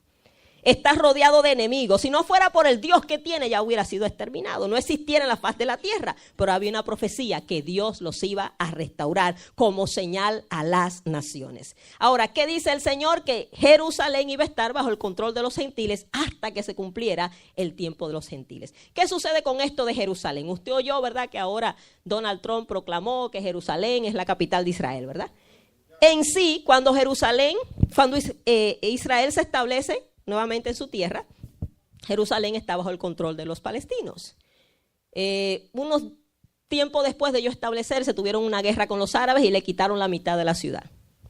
Está rodeado de enemigos. Si no fuera por el Dios que tiene, ya hubiera sido exterminado. No existiera en la faz de la tierra. Pero había una profecía que Dios los iba a restaurar como señal a las naciones. Ahora, ¿qué dice el Señor? Que Jerusalén iba a estar bajo el control de los gentiles hasta que se cumpliera el tiempo de los gentiles. ¿Qué sucede con esto de Jerusalén? Usted oyó, ¿verdad?, que ahora Donald Trump proclamó que Jerusalén es la capital de Israel, ¿verdad? En sí, cuando Israel se establece nuevamente en su tierra, Jerusalén está bajo el control de los palestinos. Unos tiempo después de ellos establecerse, tuvieron una guerra con los árabes y le quitaron la mitad de la ciudad.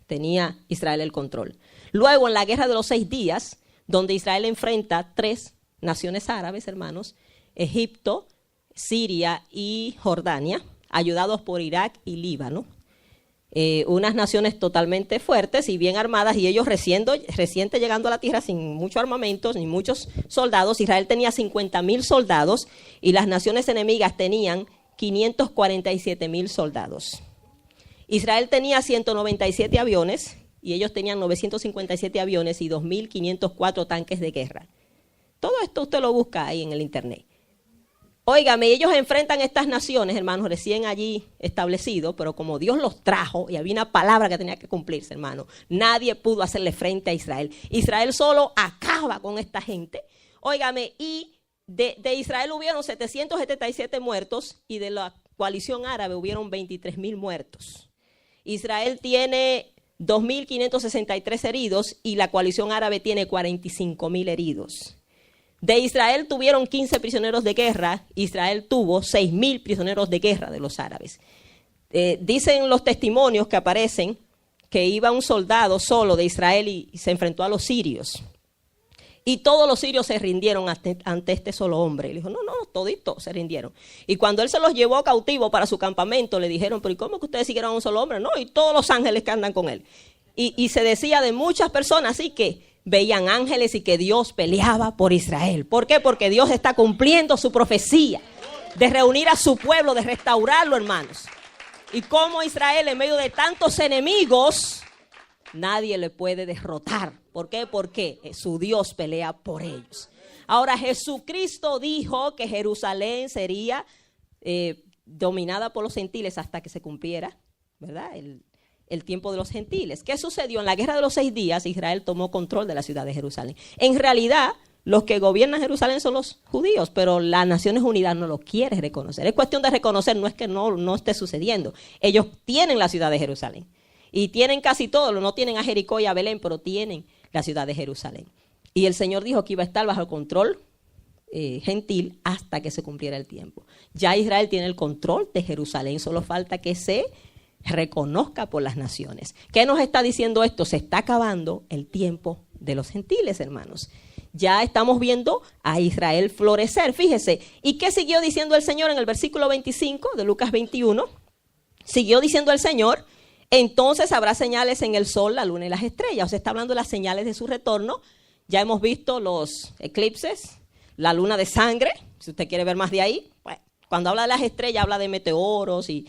Tenía Israel el control. Luego, en la guerra de los 6 días, donde Israel enfrenta 3 naciones árabes, hermanos, Egipto, Siria y Jordania, ayudados por Irak y Líbano. Unas naciones totalmente fuertes y bien armadas, y ellos reciente llegando a la tierra sin mucho armamento ni muchos soldados. Israel tenía 50,000 soldados y las naciones enemigas tenían 547,000 soldados. Israel tenía 197 aviones y ellos tenían 957 aviones y 2,504 tanques de guerra. Todo esto usted lo busca ahí en el internet. Óigame, ellos enfrentan estas naciones, hermanos, recién allí establecidos, pero como Dios los trajo y había una palabra que tenía que cumplirse, hermano, nadie pudo hacerle frente a Israel. Israel solo acaba con esta gente. Óigame, y de Israel hubieron 777 muertos y de la coalición árabe hubieron 23,000 muertos. Israel tiene 2,563 heridos y la coalición árabe tiene 45,000 heridos. De Israel tuvieron 15 prisioneros de guerra, Israel tuvo 6,000 prisioneros de guerra de los árabes. Dicen los testimonios que aparecen que iba un soldado solo de Israel y se enfrentó a los sirios. Y todos los sirios se rindieron ante este solo hombre. Y le dijo, no, toditos se rindieron. Y cuando él se los llevó cautivo para su campamento, le dijeron, pero ¿y cómo que ustedes siguieron a un solo hombre? No, y todos los ángeles que andan con él. Y se decía de muchas personas así que veían ángeles y que Dios peleaba por Israel. ¿Por qué? Porque Dios está cumpliendo su profecía de reunir a su pueblo, de restaurarlo, hermanos. Y como Israel, en medio de tantos enemigos, nadie le puede derrotar. ¿Por qué? Porque su Dios pelea por ellos. Ahora, Jesucristo dijo que Jerusalén sería dominada por los gentiles hasta que se cumpliera, ¿verdad?, el tiempo de los gentiles. ¿Qué sucedió? En la guerra de los 6 días, Israel tomó control de la ciudad de Jerusalén. En realidad, los que gobiernan Jerusalén son los judíos, pero las Naciones Unidas no lo quiere reconocer. Es cuestión de reconocer, no es que no esté sucediendo. Ellos tienen la ciudad de Jerusalén. Y tienen casi todo, no tienen a Jericó y a Belén, pero tienen la ciudad de Jerusalén. Y el Señor dijo que iba a estar bajo el control gentil hasta que se cumpliera el tiempo. Ya Israel tiene el control de Jerusalén, solo falta que se reconozca por las naciones. ¿Qué nos está diciendo esto? Se está acabando el tiempo de los gentiles, hermanos. Ya estamos viendo a Israel florecer, fíjese. ¿Y qué siguió diciendo el Señor en el versículo 25 de Lucas 21? Siguió diciendo el Señor, entonces habrá señales en el sol, la luna y las estrellas. O sea, está hablando de las señales de su retorno. Ya hemos visto los eclipses, la luna de sangre, si usted quiere ver más de ahí. Bueno, cuando habla de las estrellas, habla de meteoros y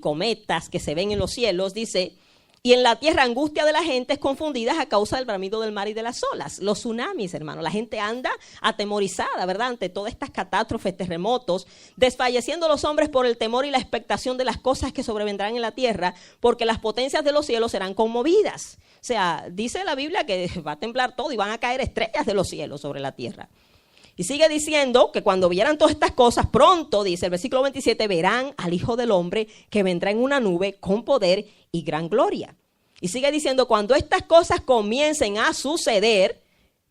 cometas que se ven en los cielos, dice, y en la tierra angustia de la gente es confundida a causa del bramido del mar y de las olas. Los tsunamis, hermano, la gente anda atemorizada, ¿verdad?, ante todas estas catástrofes, terremotos, desfalleciendo los hombres por el temor y la expectación de las cosas que sobrevendrán en la tierra, porque las potencias de los cielos serán conmovidas. O sea, dice la Biblia que va a temblar todo y van a caer estrellas de los cielos sobre la tierra. Y sigue diciendo que cuando vieran todas estas cosas, pronto, dice el versículo 27, verán al Hijo del Hombre que vendrá en una nube con poder y gran gloria. Y sigue diciendo, cuando estas cosas comiencen a suceder,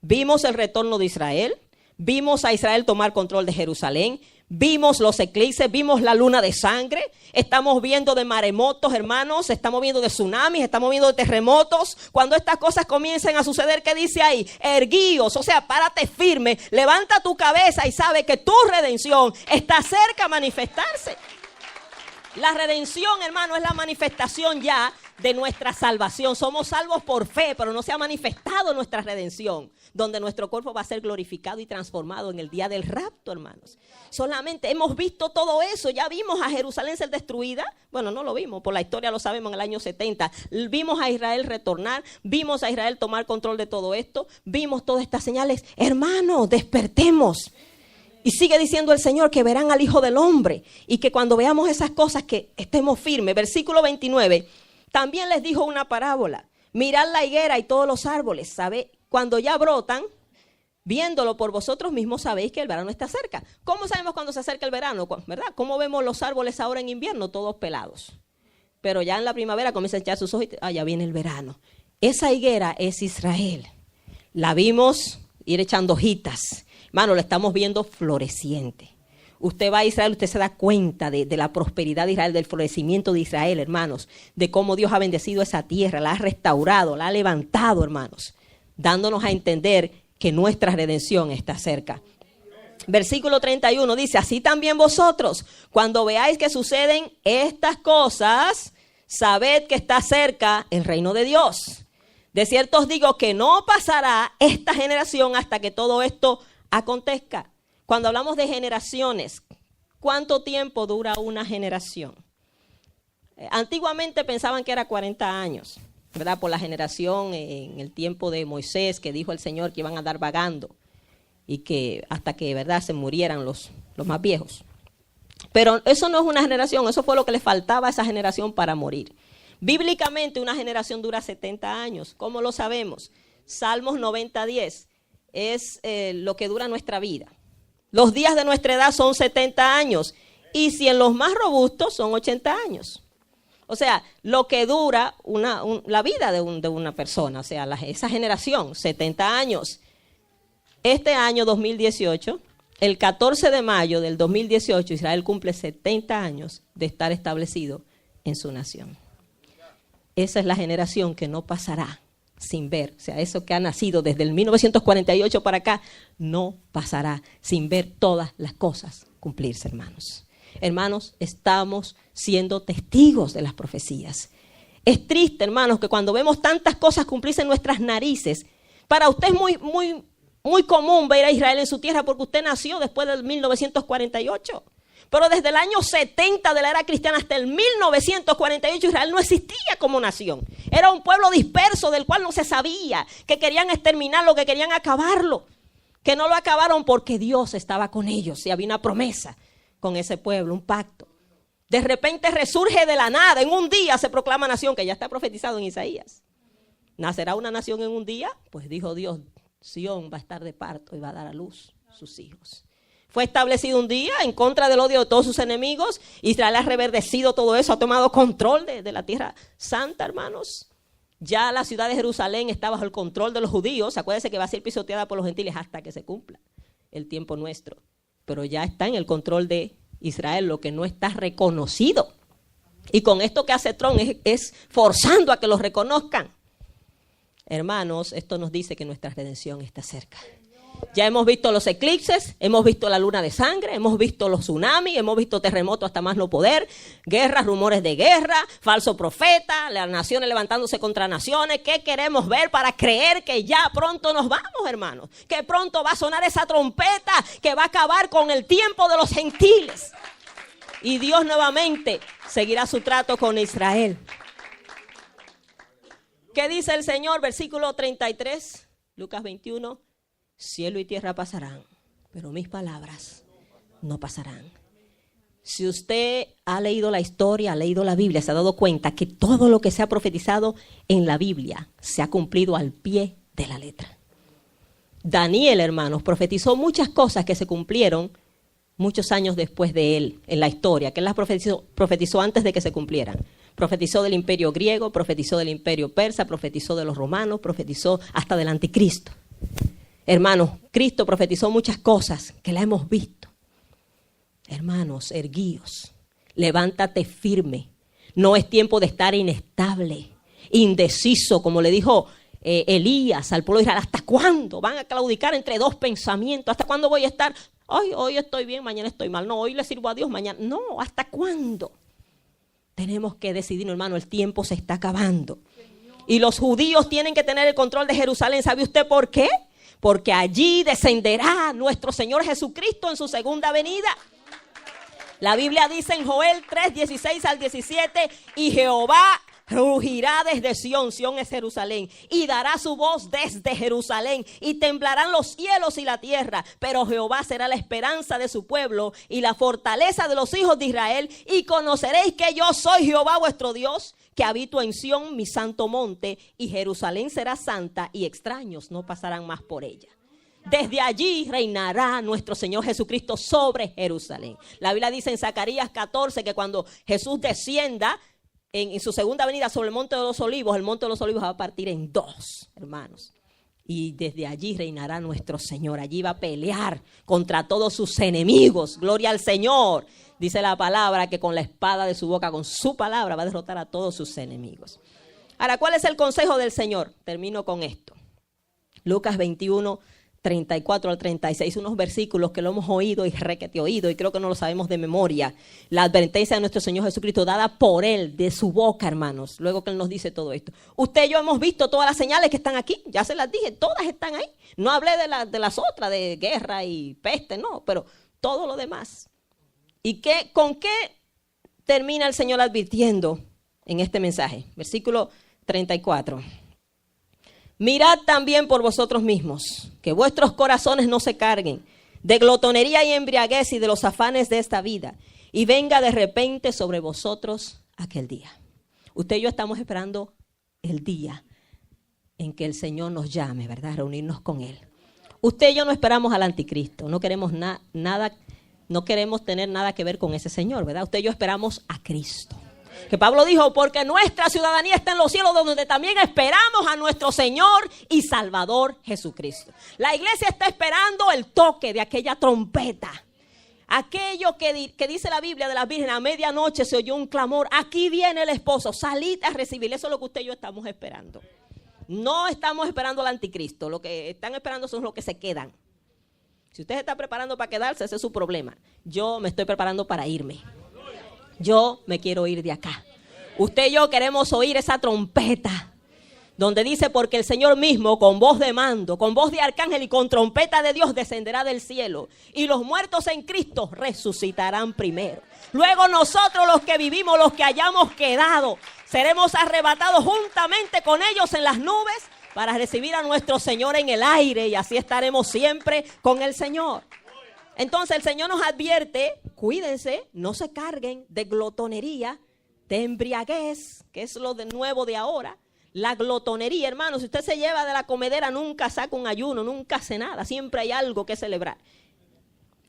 vimos el retorno de Israel, vimos a Israel tomar control de Jerusalén, vimos los eclipses, vimos la luna de sangre, estamos viendo de maremotos, hermanos, estamos viendo de tsunamis, estamos viendo de terremotos. Cuando estas cosas comiencen a suceder, ¿qué dice ahí? Erguíos, o sea, párate firme, levanta tu cabeza y sabe que tu redención está cerca a manifestarse. La redención, hermano, es la manifestación ya de nuestra salvación. Somos salvos por fe, pero no se ha manifestado nuestra redención, donde nuestro cuerpo va a ser glorificado y transformado en el día del rapto, hermanos. Solamente hemos visto todo eso. Ya vimos a Jerusalén ser destruida. Bueno, no lo vimos, por la historia lo sabemos, en el año 70. Vimos a Israel retornar, vimos a Israel tomar control de todo esto, vimos todas estas señales. Hermanos, despertemos. Y sigue diciendo el Señor que verán al Hijo del Hombre y que cuando veamos esas cosas que estemos firmes. Versículo 29, también les dijo una parábola. Mirad la higuera y todos los árboles, ¿sabe? Cuando ya brotan, viéndolo por vosotros mismos sabéis que el verano está cerca. ¿Cómo sabemos cuando se acerca el verano? ¿Verdad? ¿Cómo vemos los árboles ahora en invierno? Todos pelados. Pero ya en la primavera comienzan a echar sus ojos y ya viene el verano. Esa higuera es Israel. La vimos ir echando hojitas. Hermano, lo estamos viendo floreciente. Usted va a Israel, usted se da cuenta de la prosperidad de Israel, del florecimiento de Israel, hermanos, de cómo Dios ha bendecido esa tierra, la ha restaurado, la ha levantado, hermanos, dándonos a entender que nuestra redención está cerca. Versículo 31 dice, así también vosotros, cuando veáis que suceden estas cosas, sabed que está cerca el reino de Dios. De cierto os digo que no pasará esta generación hasta que todo esto acontezca. Cuando hablamos de generaciones, ¿cuánto tiempo dura una generación? Antiguamente pensaban que era 40 años, ¿verdad? Por la generación en el tiempo de Moisés, que dijo el Señor que iban a andar vagando y que hasta que, ¿verdad?, se murieran los más viejos. Pero eso no es una generación, eso fue lo que le faltaba a esa generación para morir. Bíblicamente una generación dura 70 años. ¿Cómo lo sabemos? Salmos 90:10. Es lo que dura nuestra vida. Los días de nuestra edad son 70 años. Y si en los más robustos son 80 años. O sea, lo que dura la vida de una persona. O sea, esa generación, 70 años. Este año 2018, el 14 de mayo del 2018, Israel cumple 70 años de estar establecido en su nación. Esa es la generación que no pasará sin ver, o sea, eso que ha nacido desde el 1948 para acá, no pasará sin ver todas las cosas cumplirse, hermanos. Hermanos, estamos siendo testigos de las profecías. Es triste, hermanos, que cuando vemos tantas cosas cumplirse en nuestras narices, para usted es muy común ver a Israel en su tierra porque usted nació después del 1948. Pero desde el año 70 de la era cristiana hasta el 1948 Israel no existía como nación. Era un pueblo disperso del cual no se sabía, que querían exterminarlo, que querían acabarlo. Que no lo acabaron porque Dios estaba con ellos y había una promesa con ese pueblo, un pacto. De repente resurge de la nada, en un día se proclama nación, que ya está profetizado en Isaías. ¿Nacerá una nación en un día? Pues dijo Dios, Sión va a estar de parto y va a dar a luz sus hijos. Fue establecido un día en contra del odio de todos sus enemigos. Israel ha reverdecido todo eso, ha tomado control de la tierra santa, hermanos. Ya la ciudad de Jerusalén está bajo el control de los judíos. Acuérdense que va a ser pisoteada por los gentiles hasta que se cumpla el tiempo nuestro. Pero ya está en el control de Israel, lo que no está reconocido. Y con esto que hace Trump es forzando a que los reconozcan. Hermanos, esto nos dice que nuestra redención está cerca. Ya hemos visto los eclipses, hemos visto la luna de sangre, hemos visto los tsunamis, hemos visto terremotos hasta más no poder, guerras, rumores de guerra, falso profeta, las naciones levantándose contra naciones. ¿Qué queremos ver para creer que ya pronto nos vamos, hermanos? Que pronto va a sonar esa trompeta que va a acabar con el tiempo de los gentiles. Y Dios nuevamente seguirá su trato con Israel. ¿Qué dice el Señor? Versículo 33, Lucas 21. Cielo y tierra pasarán, pero mis palabras no pasarán. Si usted ha leído la historia, ha leído la Biblia, se ha dado cuenta que todo lo que se ha profetizado en la Biblia se ha cumplido al pie de la letra. Daniel, hermanos, profetizó muchas cosas que se cumplieron muchos años después de él en la historia, que él las profetizó antes de que se cumplieran. Profetizó del imperio griego, profetizó del imperio persa, profetizó de los romanos, profetizó hasta del anticristo. Hermanos, Cristo profetizó muchas cosas que la hemos visto. Hermanos, erguíos, levántate firme. No es tiempo de estar inestable, indeciso, como le dijo Elías al pueblo de Israel. ¿Hasta cuándo van a claudicar entre dos pensamientos? ¿Hasta cuándo voy a estar? Hoy estoy bien, mañana estoy mal. No, hoy le sirvo a Dios, mañana. No, ¿hasta cuándo? Tenemos que decidir, hermano, el tiempo se está acabando. Y los judíos tienen que tener el control de Jerusalén. ¿Sabe usted por qué? Porque allí descenderá nuestro Señor Jesucristo en su segunda venida. La Biblia dice en Joel 3, 16 al 17, y Jehová rugirá desde Sión, Sión es Jerusalén, y dará su voz desde Jerusalén, y temblarán los cielos y la tierra, pero Jehová será la esperanza de su pueblo y la fortaleza de los hijos de Israel, y conoceréis que yo soy Jehová vuestro Dios, que habito en Sión, mi santo monte, y Jerusalén será santa, y extraños no pasarán más por ella. Desde allí reinará nuestro Señor Jesucristo sobre Jerusalén. La Biblia dice en Zacarías 14 que cuando Jesús descienda en su segunda venida sobre el monte de los olivos, el monte de los olivos va a partir en dos, hermanos. Y desde allí reinará nuestro Señor. Allí va a pelear contra todos sus enemigos. Gloria al Señor. Dice la palabra que con la espada de su boca, con su palabra, va a derrotar a todos sus enemigos. Ahora, ¿cuál es el consejo del Señor? Termino con esto. Lucas 21, 34 al 36, unos versículos que lo hemos oído y requete oído y creo que no lo sabemos de memoria. La advertencia de nuestro Señor Jesucristo dada por Él, de su boca, hermanos, luego que Él nos dice todo esto. Usted y yo hemos visto todas las señales que están aquí, ya se las dije, todas están ahí. No hablé de las otras, de guerra y peste, no, pero todo lo demás. ¿Y con qué termina el Señor advirtiendo en este mensaje? Versículo 34. Mirad también por vosotros mismos, que vuestros corazones no se carguen de glotonería y embriaguez y de los afanes de esta vida, y venga de repente sobre vosotros aquel día. Usted y yo estamos esperando el día en que el Señor nos llame, ¿verdad? Reunirnos con Él. Usted y yo no esperamos al anticristo, no queremos nada, no queremos tener nada que ver con ese Señor, ¿verdad? Usted y yo esperamos a Cristo. Que Pablo dijo, porque nuestra ciudadanía está en los cielos, donde también esperamos a nuestro Señor y Salvador Jesucristo. La iglesia está esperando el toque de aquella trompeta. Aquello que dice la Biblia de las vírgenes, a medianoche se oyó un clamor, aquí viene el esposo, salid a recibir. Eso es lo que usted y yo estamos esperando. No estamos esperando al anticristo, lo que están esperando son los que se quedan. Si usted se está preparando para quedarse, ese es su problema. Yo me estoy preparando para irme. Yo me quiero ir de acá. Usted y yo queremos oír esa trompeta donde dice, porque el Señor mismo con voz de mando, con voz de arcángel y con trompeta de Dios descenderá del cielo, y los muertos en Cristo resucitarán primero. Luego nosotros, los que vivimos, los que hayamos quedado, seremos arrebatados juntamente con ellos en las nubes para recibir a nuestro Señor en el aire, y así estaremos siempre con el Señor. Entonces el Señor nos advierte, cuídense, no se carguen de glotonería, de embriaguez, que es lo de nuevo de ahora. La glotonería, hermano, si usted se lleva de la comedera, nunca saca un ayuno, nunca hace nada, siempre hay algo que celebrar.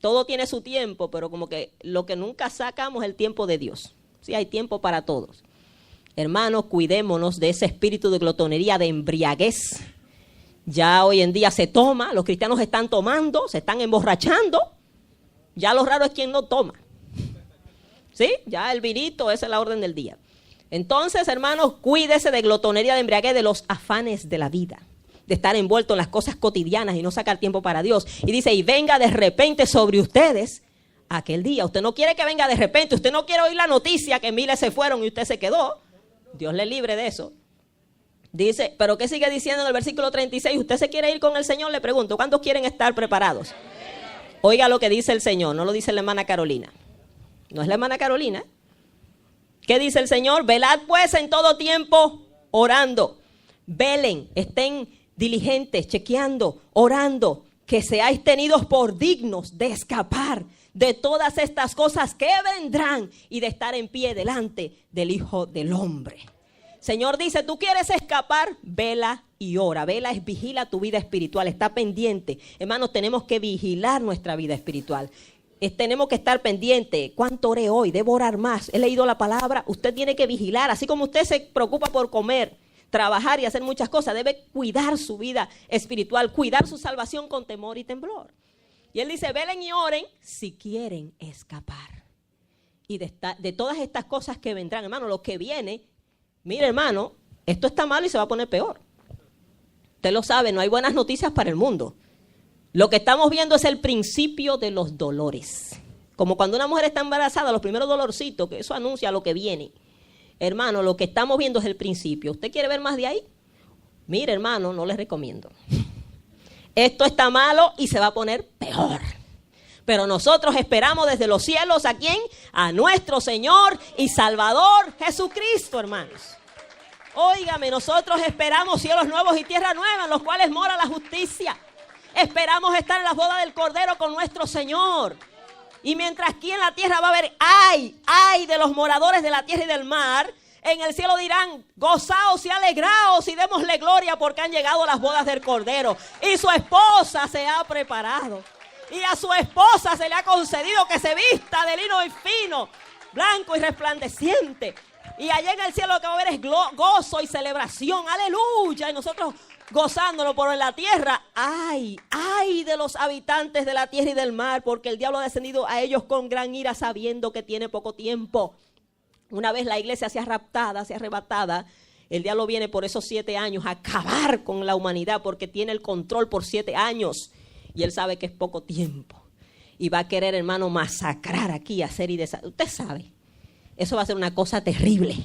Todo tiene su tiempo, pero como que lo que nunca sacamos es el tiempo de Dios. Sí, hay tiempo para todos. Hermanos, cuidémonos de ese espíritu de glotonería, de embriaguez. Ya hoy en día se toma, los cristianos están tomando, se están emborrachando. Ya lo raro es quien no toma. ¿Sí? Ya el vinito, esa es la orden del día. Entonces, hermanos, cuídese de glotonería, de embriaguez, de los afanes de la vida, de estar envuelto en las cosas cotidianas y no sacar tiempo para Dios. Y dice, y venga de repente sobre ustedes aquel día. Usted no quiere que venga de repente, usted no quiere oír la noticia que miles se fueron y usted se quedó. Dios le libre de eso. Dice, pero ¿qué sigue diciendo en el versículo 36? ¿Usted se quiere ir con el Señor? Le pregunto, ¿cuántos quieren estar preparados? Oiga lo que dice el Señor, no lo dice la hermana Carolina. No es la hermana Carolina. ¿Qué dice el Señor? Velad pues en todo tiempo orando. Velen, estén diligentes, chequeando, orando, que seáis tenidos por dignos de escapar de todas estas cosas que vendrán y de estar en pie delante del Hijo del Hombre. Señor dice, tú quieres escapar, vela y ora. Vela es vigila tu vida espiritual, está pendiente. Hermanos, tenemos que vigilar nuestra vida espiritual. Tenemos que estar pendiente. ¿Cuánto oré hoy? Debo orar más. He leído la palabra. Usted tiene que vigilar. Así como usted se preocupa por comer, trabajar y hacer muchas cosas, debe cuidar su vida espiritual, cuidar su salvación con temor y temblor. Y él dice, velen y oren si quieren escapar. Y de todas estas cosas que vendrán, hermano, lo que viene, mire, hermano, esto está malo y se va a poner peor. Usted lo sabe, no hay buenas noticias para el mundo. Lo que estamos viendo es el principio de los dolores. Como cuando una mujer está embarazada, los primeros dolorcitos, que eso anuncia lo que viene. Hermano, lo que estamos viendo es el principio. ¿Usted quiere ver más de ahí? Mire, hermano, no les recomiendo. Esto está malo y se va a poner peor. Pero nosotros esperamos desde los cielos, ¿a quién? A nuestro Señor y Salvador Jesucristo, hermanos. Óigame, nosotros esperamos cielos nuevos y tierra nueva, en los cuales mora la justicia. Esperamos estar en las bodas del Cordero con nuestro Señor. Y mientras aquí en la tierra va a haber ay de los moradores de la tierra y del mar, en el cielo dirán, gozaos y alegraos y démosle gloria porque han llegado las bodas del Cordero. Y su esposa se ha preparado. Y a su esposa se le ha concedido que se vista de lino fino, blanco y resplandeciente. Y allá en el cielo lo que va a haber es gozo y celebración. Aleluya. Y nosotros gozándolo, pero en la tierra, ay de los habitantes de la tierra y del mar, porque el diablo ha descendido a ellos con gran ira, sabiendo que tiene poco tiempo. Una vez la iglesia sea raptada, sea arrebatada, el diablo viene por esos 7 años a acabar con la humanidad, porque tiene el control por 7 años. Y él sabe que es poco tiempo. Y va a querer, hermano, masacrar aquí, hacer y deshacer. Usted sabe, eso va a ser una cosa terrible.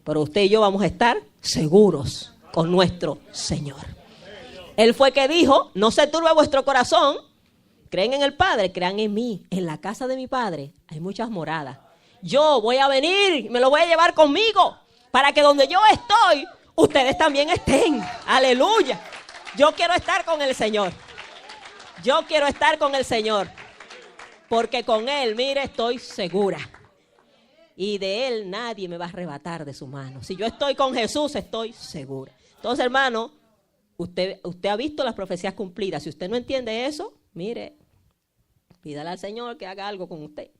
Pero usted y yo vamos a estar seguros con nuestro Señor. Él fue que dijo, no se turbe vuestro corazón. Creen en el Padre, crean en mí. En la casa de mi Padre hay muchas moradas. Yo voy a venir, me lo voy a llevar conmigo, para que donde yo estoy, ustedes también estén. Aleluya. Yo quiero estar con el Señor. Yo quiero estar con el Señor. Porque con Él, mire, estoy segura. Y de Él nadie me va a arrebatar de su mano. Si yo estoy con Jesús, estoy segura. Entonces, hermano, usted ha visto las profecías cumplidas. Si usted no entiende eso, mire, pídale al Señor que haga algo con usted.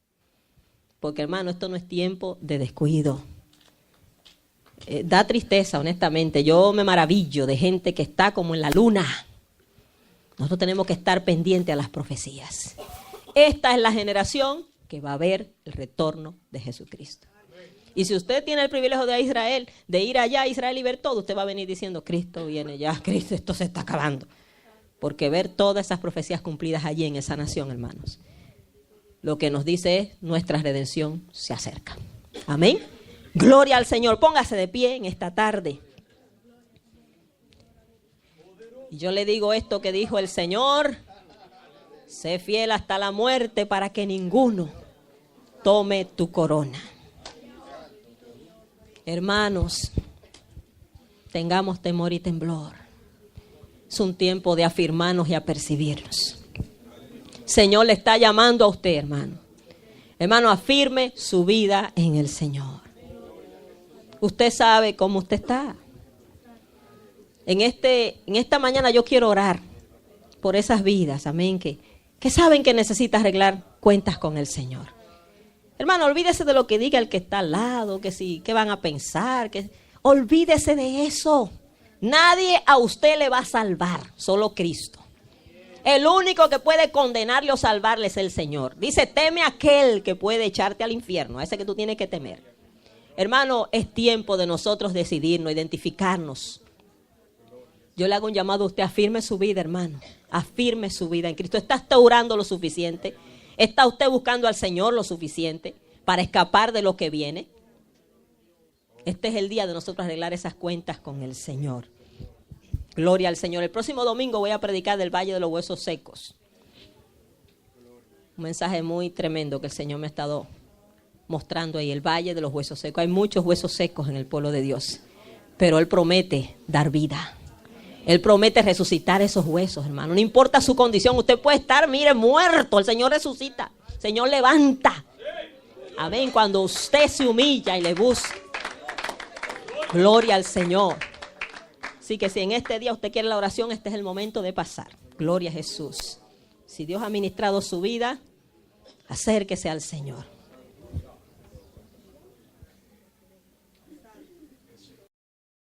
Porque, hermano, esto no es tiempo de descuido. Da tristeza, honestamente. Yo me maravillo de gente que está como en la luna. Nosotros tenemos que estar pendientes a las profecías. Esta es la generación que va a ver el retorno de Jesucristo. Y si usted tiene el privilegio de Israel, de ir allá a Israel y ver todo, usted va a venir diciendo, Cristo viene ya, Cristo, esto se está acabando. Porque ver todas esas profecías cumplidas allí en esa nación, hermanos, lo que nos dice es, nuestra redención se acerca. Amén. Gloria al Señor. Póngase de pie en esta tarde. Y yo le digo esto que dijo el Señor, sé fiel hasta la muerte para que ninguno tome tu corona. Hermanos, tengamos temor y temblor. Es un tiempo de afirmarnos y apercibirnos. Señor le está llamando a usted, hermano. Hermano, afirme su vida en el Señor. Usted sabe cómo usted está. En esta mañana yo quiero orar por esas vidas, amén, que saben que necesita arreglar cuentas con el Señor. Hermano, olvídese de lo que diga el que está al lado, qué van a pensar, olvídese de eso. Nadie a usted le va a salvar, solo Cristo. El único que puede condenarle o salvarle es el Señor. Dice, teme a aquel que puede echarte al infierno, a ese que tú tienes que temer. Hermano, es tiempo de nosotros decidirnos, identificarnos. Yo le hago un llamado a usted, afirme su vida, hermano. Afirme su vida en Cristo. ¿Está usted orando lo suficiente? ¿Está usted buscando al Señor lo suficiente para escapar de lo que viene? Este es el día de nosotros arreglar esas cuentas con el Señor. Gloria al Señor. El próximo domingo voy a predicar del Valle de los Huesos Secos. Un mensaje muy tremendo que el Señor me ha estado mostrando ahí, el Valle de los Huesos Secos. Hay muchos huesos secos en el pueblo de Dios, pero Él promete dar vida. Él promete resucitar esos huesos, hermano. No importa su condición, usted puede estar, mire, muerto. El Señor resucita, el Señor levanta. Amén, cuando usted se humilla y le busca. Gloria al Señor. Así que si en este día usted quiere la oración, este es el momento de pasar. Gloria a Jesús. Si Dios ha ministrado su vida, acérquese al Señor.